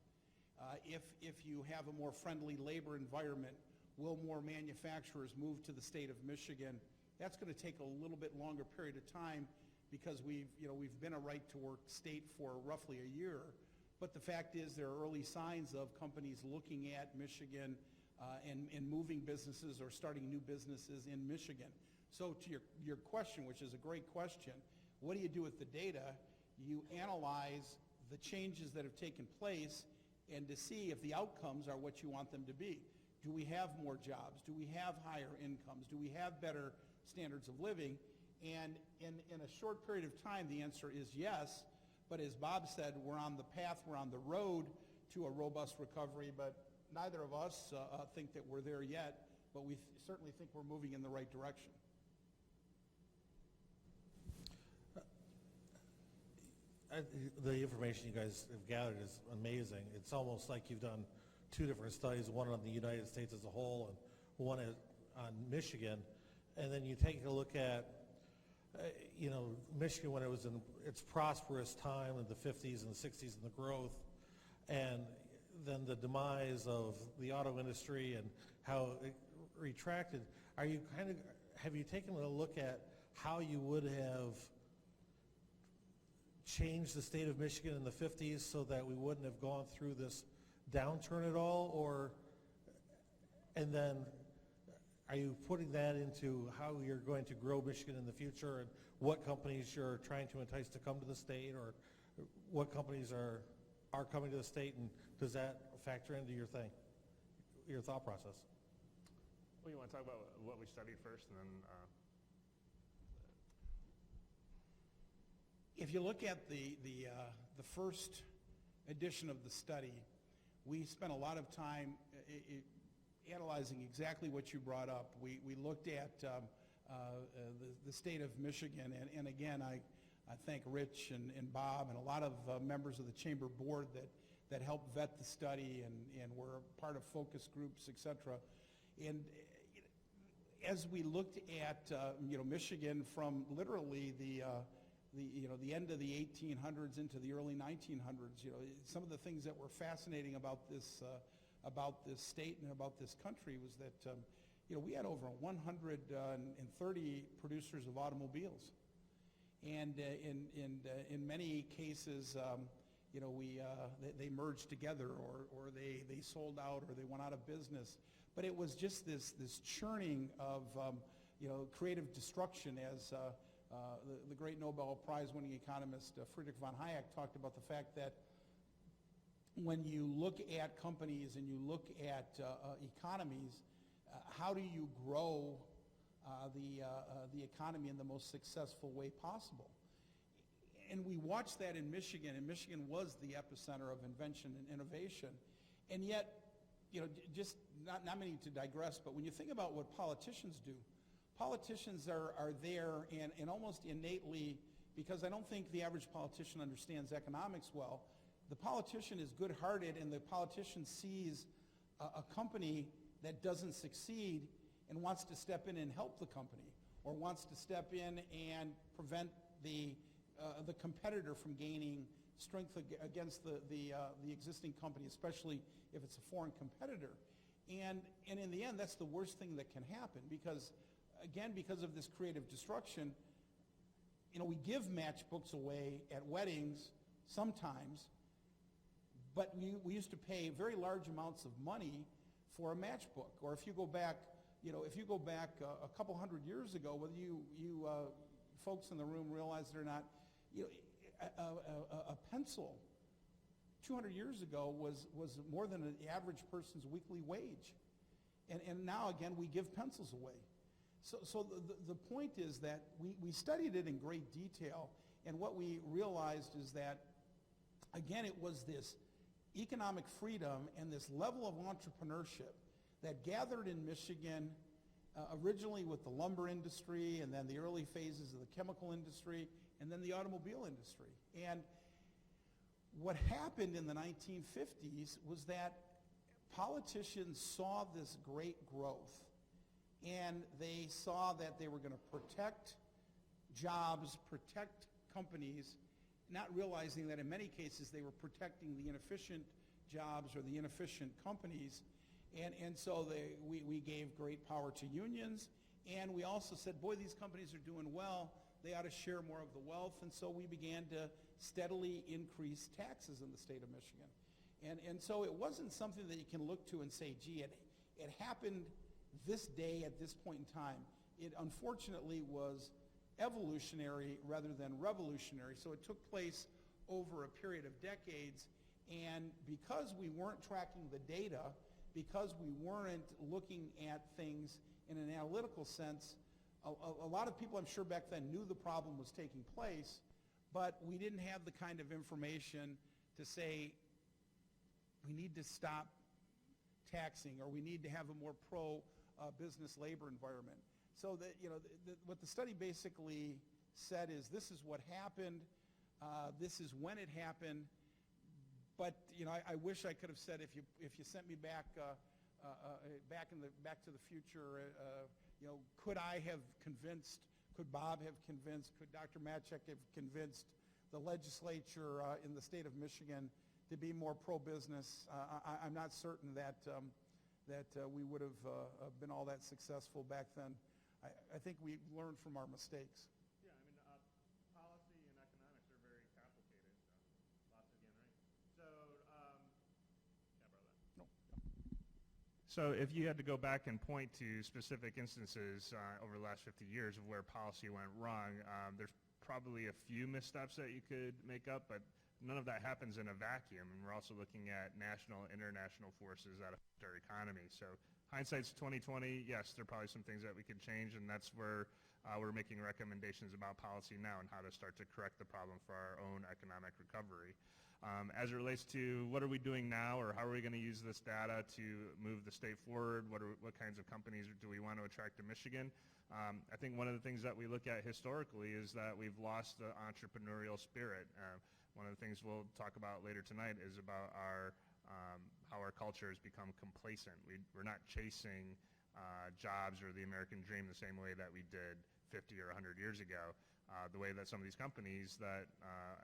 If you have a more friendly labor environment, will more manufacturers move to the state of Michigan? That's going to take a little bit longer period of time because we've been a right-to-work state for roughly a year. But the fact is there are early signs of companies looking at Michigan and moving businesses or starting new businesses in Michigan. So to your question, which is a great question, what do you do with the data? You analyze the changes that have taken place and to see if the outcomes are what you want them to be. Do we have more jobs? Do we have higher incomes? Do we have better standards of living? And in a short period of time, the answer is yes. But as Bob said, we're on the path, we're on the road to a robust recovery, but neither of us think that we're there yet, but we certainly think we're moving in the right direction. The information you guys have gathered is amazing. It's almost like you've done 2 different studies, one on the United States as a whole and one on Michigan. And then you take a look at, Michigan when it was in its prosperous time in the 50s and the 60s and the growth, and then the demise of the auto industry and how it retracted. Have you taken a look at how you would have changed the state of Michigan in the 50s so that we wouldn't have gone through this downturn at all? And then are you putting that into how you're going to grow Michigan in the future and what companies you're trying to entice to come to the state, or what companies are coming to the state, and does that factor into your thought process? Well, you want to talk about what we studied first and then... If you look at the first edition of the study, we spent a lot of time analyzing exactly what you brought up. We looked at the state of Michigan, and again, I thank Rich and Bob and a lot of members of the Chamber Board that helped vet the study and were part of focus groups, et cetera. And as we looked at Michigan from literally the end of the 1800s into the early 1900s, some of the things that were fascinating about this state and about this country was that we had over 130 producers of automobiles, and in many cases, they merged together or they sold out or they went out of business. But it was just this churning of creative destruction, as the great Nobel Prize-winning economist Friedrich von Hayek talked about the fact that when you look at companies and you look at economies, how do you grow the economy in the most successful way possible? And we watched that in Michigan, and Michigan was the epicenter of invention and innovation. And yet, just not meaning to digress, but when you think about what politicians do, politicians are there and almost innately, because I don't think the average politician understands economics well, the politician is good-hearted and the politician sees a company that doesn't succeed and wants to step in and help the company, or wants to step in and prevent the competitor from gaining strength against the existing company, especially if it's a foreign competitor. And in the end, that's the worst thing that can happen, because again, because of this creative destruction, we give matchbooks away at weddings sometimes, but we used to pay very large amounts of money for a matchbook. Or if you go back if you go back a couple hundred years ago, whether you folks in the room realize it or not, a pencil 200 years ago was more than the average person's weekly wage. And now, again, we give pencils away. So the point is that we studied it in great detail, and what we realized is that, again, it was this economic freedom and this level of entrepreneurship that gathered in Michigan originally with the lumber industry, and then the early phases of the chemical industry, and then the automobile industry. And what happened in the 1950s was that politicians saw this great growth, and they saw that they were going to protect jobs, protect companies, not realizing that in many cases they were protecting the inefficient jobs or the inefficient companies. And so we gave great power to unions, and we also said, boy, these companies are doing well, they ought to share more of the wealth, and so we began to steadily increase taxes in the state of Michigan. And so it wasn't something that you can look to and say, gee, it happened this day at this point in time. It unfortunately was evolutionary rather than revolutionary, so it took place over a period of decades, and because we weren't tracking the data, because we weren't looking at things in an analytical sense, a lot of people, I'm sure, back then knew the problem was taking place, but we didn't have the kind of information to say we need to stop taxing or we need to have a more pro-business labor environment. So that, what the study basically said is this is what happened, this is when it happened. But I wish I could have said if you sent me back Back to the Future, could I have convinced? Could Bob have convinced? Could Dr. Matchek have convinced the legislature in the state of Michigan to be more pro-business? I'm not certain that we would have been all that successful back then. I think we learned from our mistakes. Yeah, I mean, policy and economics are very complicated. Lots again, right? So, yeah, brother. No. So if you had to go back and point to specific instances over the last 50 years of where policy went wrong, there's probably a few missteps that you could make up, but none of that happens in a vacuum. And we're also looking at national and international forces that affect our economy. So hindsight's 2020. Yes, there are probably some things that we could change, and that's where we're making recommendations about policy now and how to start to correct the problem for our own economic recovery. As it relates to what are we doing now, or how are we going to use this data to move the state forward, what kinds of companies do we want to attract to Michigan? I think one of the things that we look at historically is that we've lost the entrepreneurial spirit. One of the things we'll talk about later tonight is about how our culture has become complacent. We're not chasing jobs or the American dream the same way that we did 50 or 100 years ago. The way that some of these companies that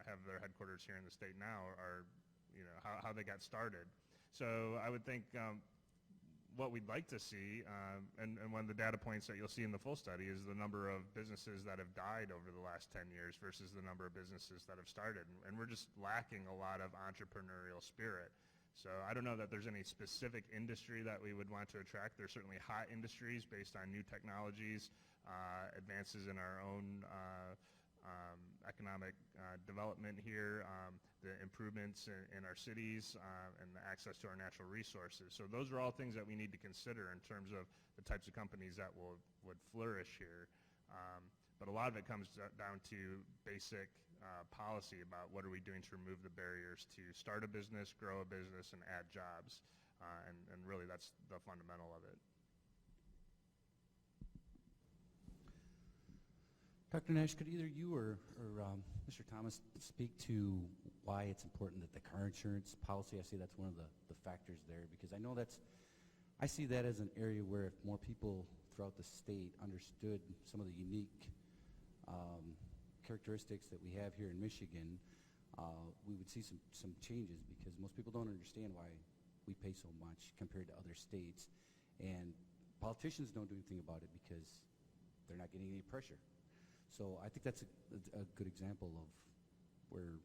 have their headquarters here in the state now are, how they got started. So I would think what we'd like to see, and one of the data points that you'll see in the full study is the number of businesses that have died over the last 10 years versus the number of businesses that have started. And we're just lacking a lot of entrepreneurial spirit. So I don't know that there's any specific industry that we would want to attract. There's certainly hot industries based on new technologies, advances in our own economic development here, the improvements in our cities, and the access to our natural resources. So those are all things that we need to consider in terms of the types of companies that would flourish here. But a lot of it comes down to basic policy about what are we doing to remove the barriers to start a business, grow a business, and add jobs. And really that's the fundamental of it. Dr. Nash, could either you or Mr. Thomas speak to why it's important that the car insurance policy, I see that's one of the factors there, because I know I see that as an area where if more people throughout the state understood some of the unique characteristics that we have here in Michigan, we would see some changes, because most people don't understand why we pay so much compared to other states. And politicians don't do anything about it because they're not getting any pressure. So I think that's a good example of where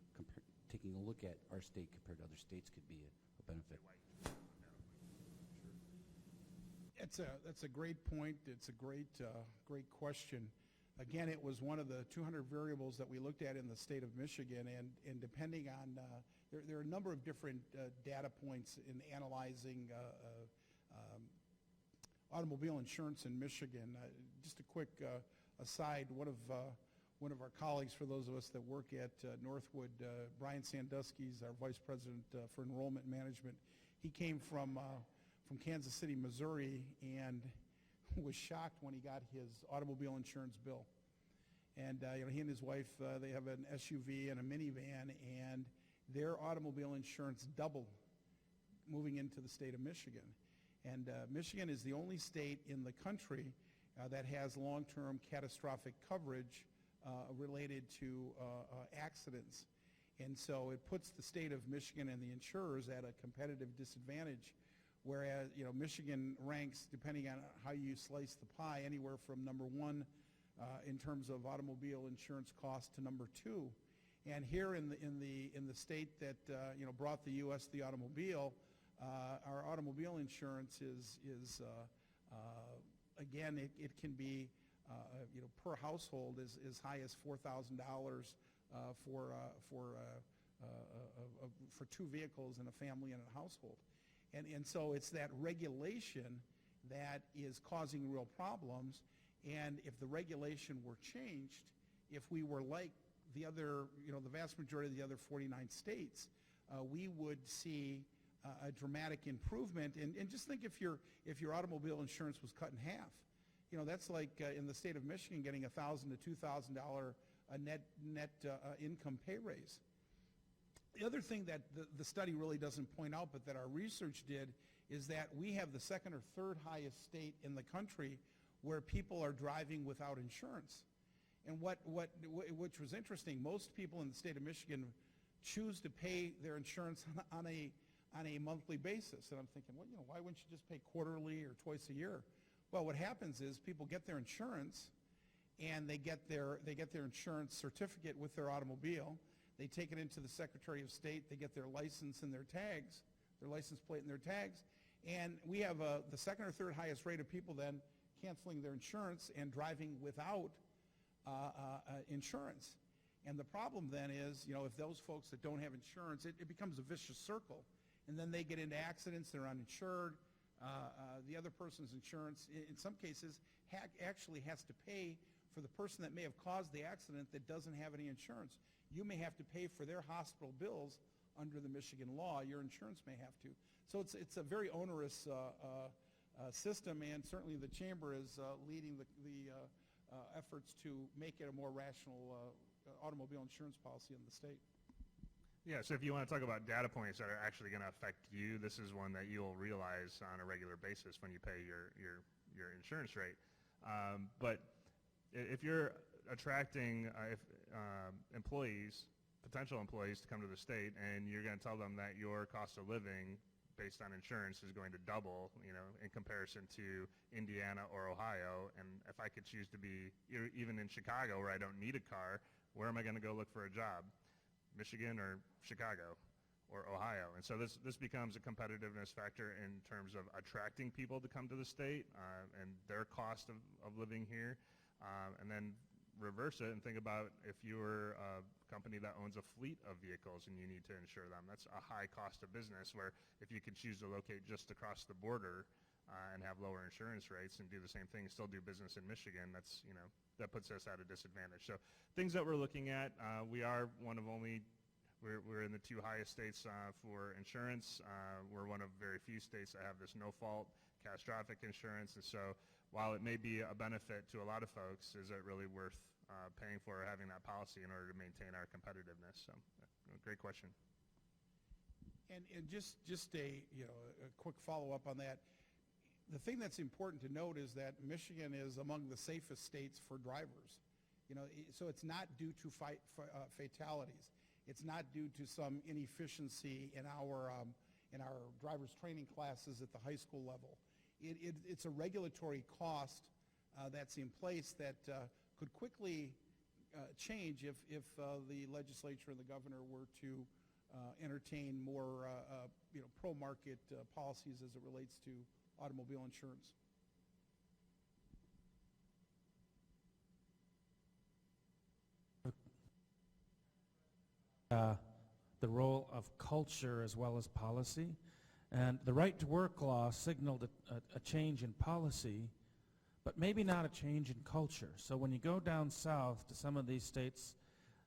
taking a look at our state compared to other states could be a benefit. That's a great point. It's a great question. Again, it was one of the 200 variables that we looked at in the state of Michigan, and depending on, there are a number of different data points in analyzing automobile insurance in Michigan. Just a quick aside, one of our colleagues, for those of us that work at Northwood, Brian Sandusky, is our Vice President for Enrollment Management. He came from Kansas City, Missouri, and was shocked when he got his automobile insurance bill. And he and his wife, they have an SUV and a minivan, and their automobile insurance doubled moving into the state of Michigan. And Michigan is the only state in the country that has long-term catastrophic coverage related to accidents. And so it puts the state of Michigan and the insurers at a competitive disadvantage, whereas Michigan ranks, depending on how you slice the pie, anywhere from number 1 in terms of automobile insurance cost to number 2. And here in the state that brought the U.S. the automobile, our automobile insurance is again, it can be per household as high as $4,000 for 2 vehicles in a family and a household. And so it's that regulation that is causing real problems. And if the regulation were changed, if we were like the other, the vast majority of the other 49 states, we would see a dramatic improvement. And just think if your automobile insurance was cut in half. That's like in the state of Michigan getting $1,000 to $2,000 net income pay raise. The other thing that the study really doesn't point out, but that our research did, is that we have the second or third highest state in the country where people are driving without insurance. And which was interesting, most people in the state of Michigan choose to pay their insurance on a monthly basis. And I'm thinking, well, why wouldn't you just pay quarterly or twice a year? Well, what happens is people get their insurance, and they get their insurance certificate with their automobile. They take it into the Secretary of State. They get their license and their tags, their license plate and their tags. And we have the second or third highest rate of people then canceling their insurance and driving without insurance. And the problem then is, if those folks that don't have insurance, it becomes a vicious circle. And then they get into accidents, they're uninsured. The other person's insurance, in some cases, actually has to pay for the person that may have caused the accident that doesn't have any insurance. You may have to pay for their hospital bills under the Michigan law. Your insurance may have to. So it's a very onerous system, and certainly the Chamber is leading the efforts to make it a more rational automobile insurance policy in the state. Yeah, so if you want to talk about data points that are actually going to affect you, this is one that you'll realize on a regular basis when you pay your insurance rate. But if you're attracting potential employees to come to the state, and you're going to tell them that your cost of living based on insurance is going to double, in comparison to Indiana or Ohio, and if I could choose to be even in Chicago where I don't need a car, where am I going to go look for a job? Michigan or Chicago or Ohio? And so this becomes a competitiveness factor in terms of attracting people to come to the state and their cost of living here. And then reverse it and think about if you're a company that owns a fleet of vehicles and you need to insure them. That's a high cost of business, where if you could choose to locate just across the border and have lower insurance rates and do the same thing, still do business in Michigan, that's, that puts us at a disadvantage. So things that we're looking at, we are one of only, we're in the 2 highest states for insurance. We're one of very few states that have this no-fault catastrophic insurance. And so while it may be a benefit to a lot of folks, is it really worth paying for or having that policy in order to maintain our competitiveness? So great question. And just a quick follow-up on that. The thing that's important to note is that Michigan is among the safest states for drivers. So it's not due to fatalities. It's not due to some inefficiency in our driver's training classes at the high school level. It's a regulatory cost that's in place that could quickly change if the legislature and the governor were to entertain more pro-market policies as it relates to automobile insurance. the role of culture as well as policy. And the right to work law signaled a change in policy, but maybe not a change in culture. So when you go down south to some of these states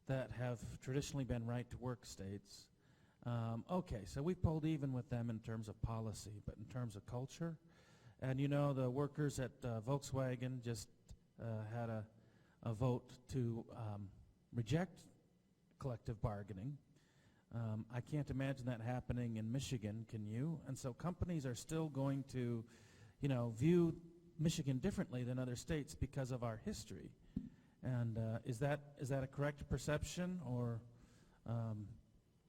that have traditionally been right to work states, okay, so we pulled even with them in terms of policy, but in terms of culture, and you know, the workers at Volkswagen just had a vote to reject collective bargaining. I can't imagine that happening in Michigan, can you? And so companies are still going to, you know, view Michigan differently than other states because of our history. And is that a correct perception, or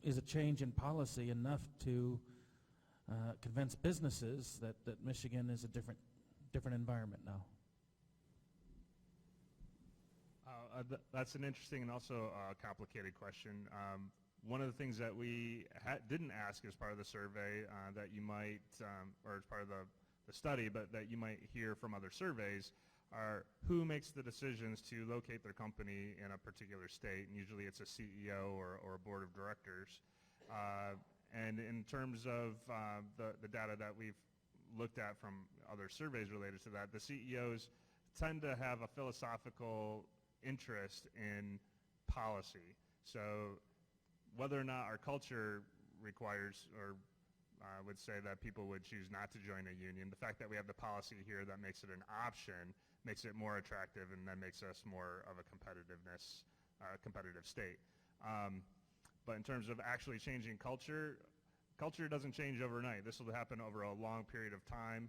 is a change in policy enough to convince businesses that Michigan is a different environment now? That's an interesting and also complicated question. One of the things that we didn't ask as part of the survey that you might, or as part of the study, but that you might hear from other surveys, are who makes the decisions to locate their company in a particular state, and usually it's a CEO or a board of directors. And in terms of the data that we've looked at from other surveys related to that, the CEOs tend to have a philosophical interest in policy. So whether or not our culture requires or would say that people would choose not to join a union, the fact that we have the policy here that makes it an option makes it more attractive, and then makes us more of a competitive state. But in terms of actually changing culture doesn't change overnight. This will happen over a long period of time.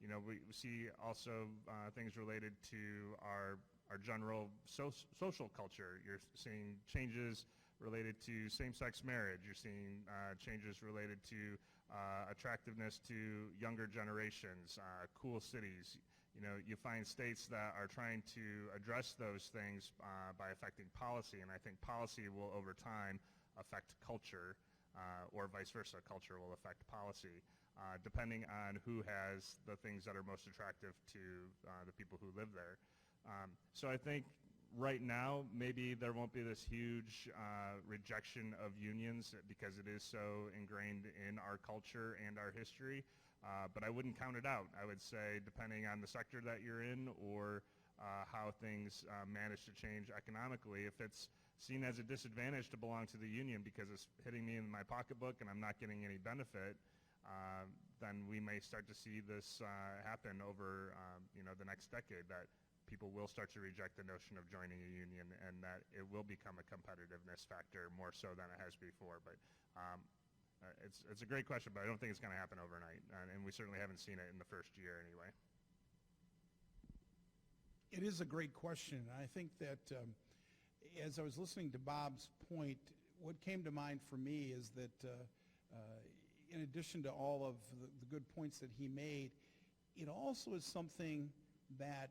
You know, we see also things related to our general social culture. You're seeing changes related to same-sex marriage. You're seeing changes related to attractiveness to younger generations, cool cities. You know, you find states that are trying to address those things by affecting policy, and I think policy will over time affect culture, or vice versa. Culture will affect policy, depending on who has the things that are most attractive to the people who live there. So I think right now, maybe there won't be this huge rejection of unions because it is so ingrained in our culture and our history, but I wouldn't count it out. I would say, depending on the sector that you're in or how things manage to change economically, if it's seen as a disadvantage to belong to the union because it's hitting me in my pocketbook and I'm not getting any benefit, then we may start to see this happen over the next decade, that people will start to reject the notion of joining a union, and that it will become a competitiveness factor more so than it has before. But it's a great question, but I don't think it's going to happen overnight, and we certainly haven't seen it in the first year anyway. It is a great question. I think that as I was listening to Bob's point, what came to mind for me is that in addition to all of the good points that he made, it also is something that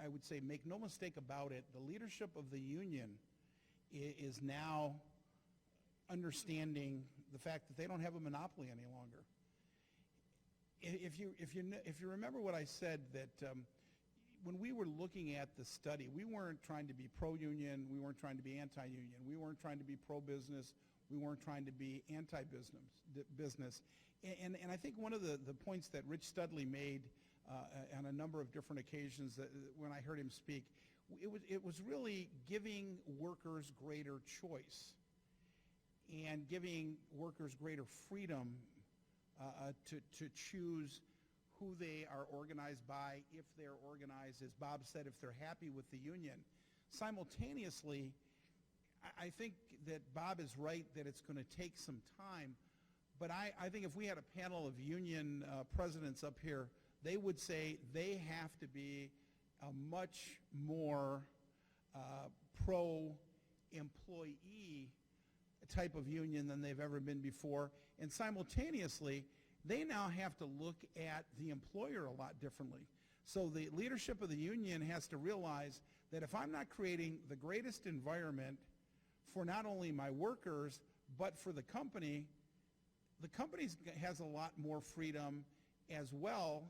I would say, make no mistake about it, the leadership of the union is now understanding the fact that they don't have a monopoly any longer. If you remember what I said, that when we were looking at the study, we weren't trying to be pro-union, we weren't trying to be anti-union, we weren't trying to be pro-business, we weren't trying to be anti-business. And I think one of the points that Rich Studley made on a number of different occasions when I heard him speak, it was really giving workers greater choice and giving workers greater freedom to choose who they are organized by, if they're organized, as Bob said, if they're happy with the union. Simultaneously, I think that Bob is right that it's going to take some time, but I think if we had a panel of union presidents up here, they would say they have to be a much more pro-employee type of union than they've ever been before. And simultaneously, they now have to look at the employer a lot differently. So the leadership of the union has to realize that if I'm not creating the greatest environment for not only my workers, but for the company has a lot more freedom as well.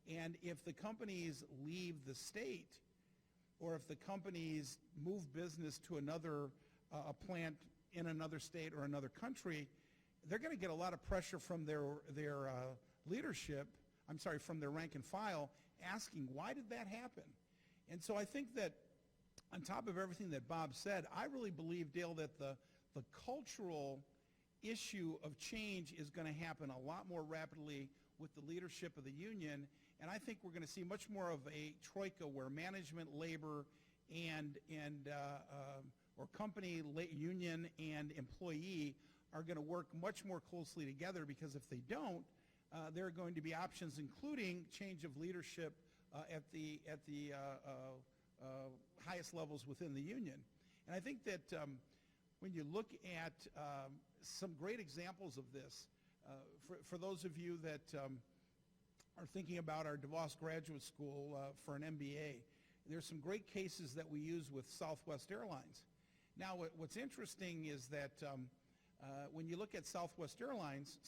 And if the companies leave the state, or if the companies move business to another plant in another state or another country, they're going to get a lot of pressure from their leadership, from their rank and file, asking, why did that happen? And so I think that on top of everything that Bob said, I really believe, Dale, that the cultural issue of change is going to happen a lot more rapidly with the leadership of the union, and I think we're going to see much more of a troika where management, labor, or company, union, and employee are going to work much more closely together, because if they don't, there are going to be options, including change of leadership at the highest levels within the union. And I think that when you look at some great examples of this, for those of you that are thinking about our DeVos Graduate School for an MBA, there's some great cases that we use with Southwest Airlines. Now, what's interesting is that when you look at Southwest Airlines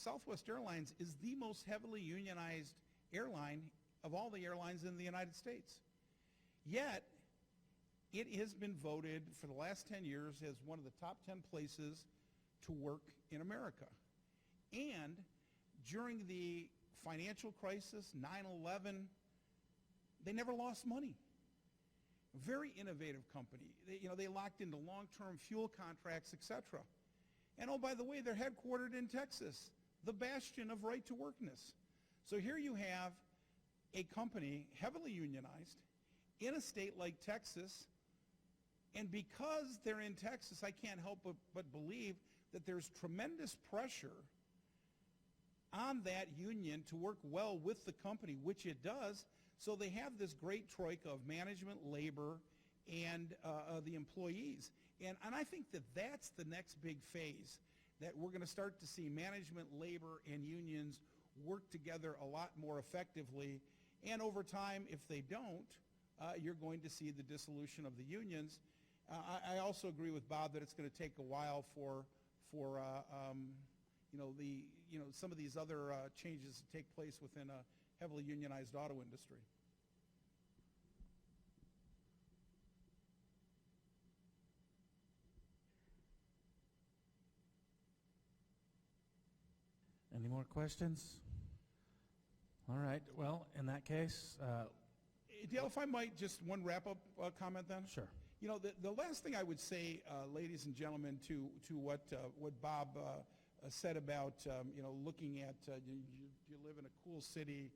is the most heavily unionized airline of all the airlines in the United States. Yet, it has been voted for the last 10 years as one of the top 10 places to work in America. And during the financial crisis, 9/11, they never lost money. Very innovative company. They locked into long-term fuel contracts, etc. And oh, by the way, they're headquartered in Texas, the bastion of right-to-workness. So here you have a company heavily unionized in a state like Texas, and because they're in Texas, I can't help but believe that there's tremendous pressure on that union to work well with the company, which it does. So they have this great troika of management, labor, and the employees. And I think that that's the next big phase, that we're going to start to see management, labor, and unions work together a lot more effectively. And over time, if they don't, you're going to see the dissolution of the unions. I also agree with Bob that it's going to take a while for some of these other changes to take place within a heavily unionized auto industry. Any more questions? All right. Well, in that case, Dale, if I might, just one wrap-up comment then? sure. The last thing I would say, ladies and gentlemen, to what Bob said about, looking at, you live in a cool city,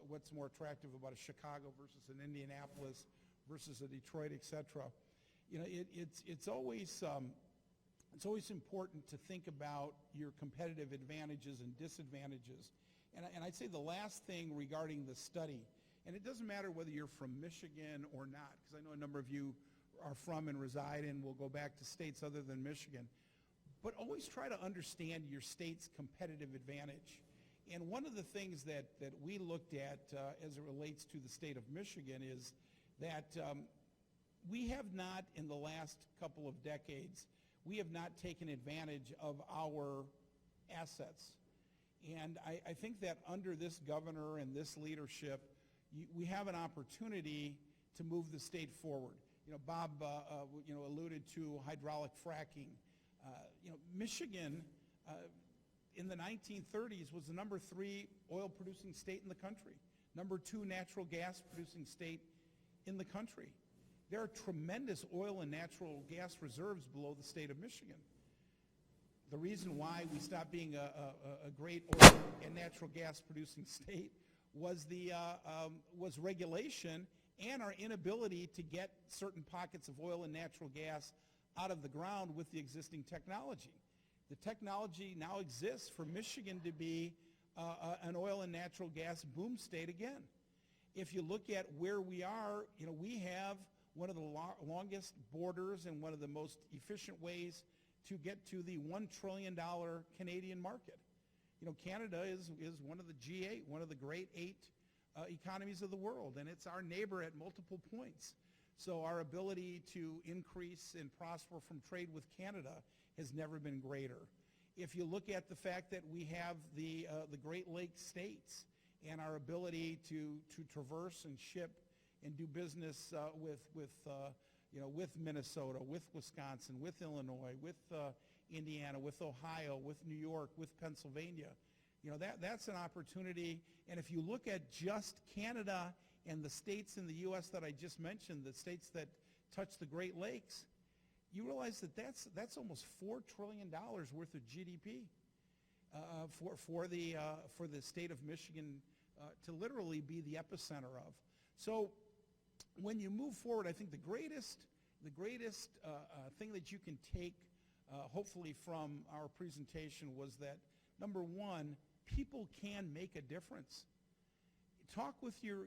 what's more attractive about a Chicago versus an Indianapolis versus a Detroit, et cetera. It's always important to think about your competitive advantages and disadvantages. And I'd say the last thing regarding the study, and it doesn't matter whether you're from Michigan or not, because I know a number of you are from and reside and will go back to states other than Michigan, but always try to understand your state's competitive advantage. And one of the things that we looked at as it relates to the state of Michigan is that we have not, in the last couple of decades, we have not taken advantage of our assets. And I think that under this governor and this leadership, we have an opportunity to move the state forward. Bob alluded to hydraulic fracking. Michigan in the 1930s was the number 3 oil-producing state in the country, number 2 natural gas-producing state in the country. There are tremendous oil and natural gas reserves below the state of Michigan. The reason why we stopped being a great oil and natural gas-producing state was was regulation and our inability to get certain pockets of oil and natural gas out of the ground with the existing technology. The technology now exists for Michigan to be an oil and natural gas boom state again. If you look at where we are, we have one of the longest borders and one of the most efficient ways to get to the $1 trillion Canadian market. Canada is one of the G8, one of the great 8 economies of the world, and it's our neighbor at multiple points. So our ability to increase and prosper from trade with Canada has never been greater. If you look at the fact that we have the Great Lakes states and our ability to traverse and ship and do business with with Minnesota, with Wisconsin, with Illinois, with Indiana, with Ohio, with New York, with Pennsylvania. That's an opportunity. And if you look at just Canada and the states in the U.S. that I just mentioned, the states that touch the Great Lakes, you realize that that's almost $4 trillion worth of GDP for the state of Michigan to literally be the epicenter of. So when you move forward, I think the greatest thing that you can take, hopefully, from our presentation was that, number one, people can make a difference. Talk with your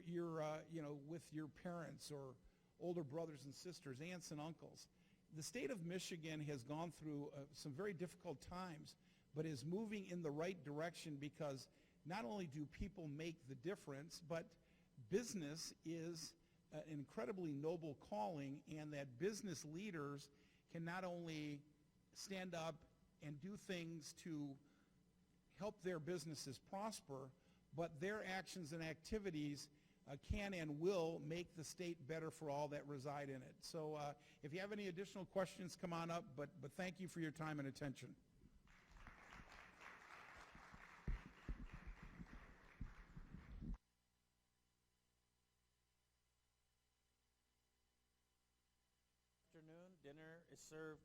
parents or older brothers and sisters, aunts and uncles. The state of Michigan has gone through some very difficult times, but is moving in the right direction because not only do people make the difference, but business is an incredibly noble calling, and that business leaders can not only stand up and do things to help their businesses prosper, but their actions and activities can and will make the state better for all that reside in it. So if you have any additional questions, come on up, but thank you for your time and attention. Afternoon dinner is served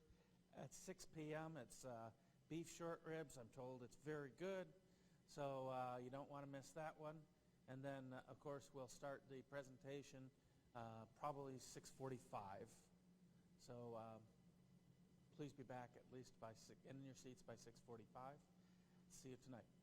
at 6 p.m. It's beef short ribs. I'm told it's very good, so you don't want to miss that one. And then, of course, we'll start the presentation probably 6:45. So please be back at least in your seats by 6:45. See you tonight.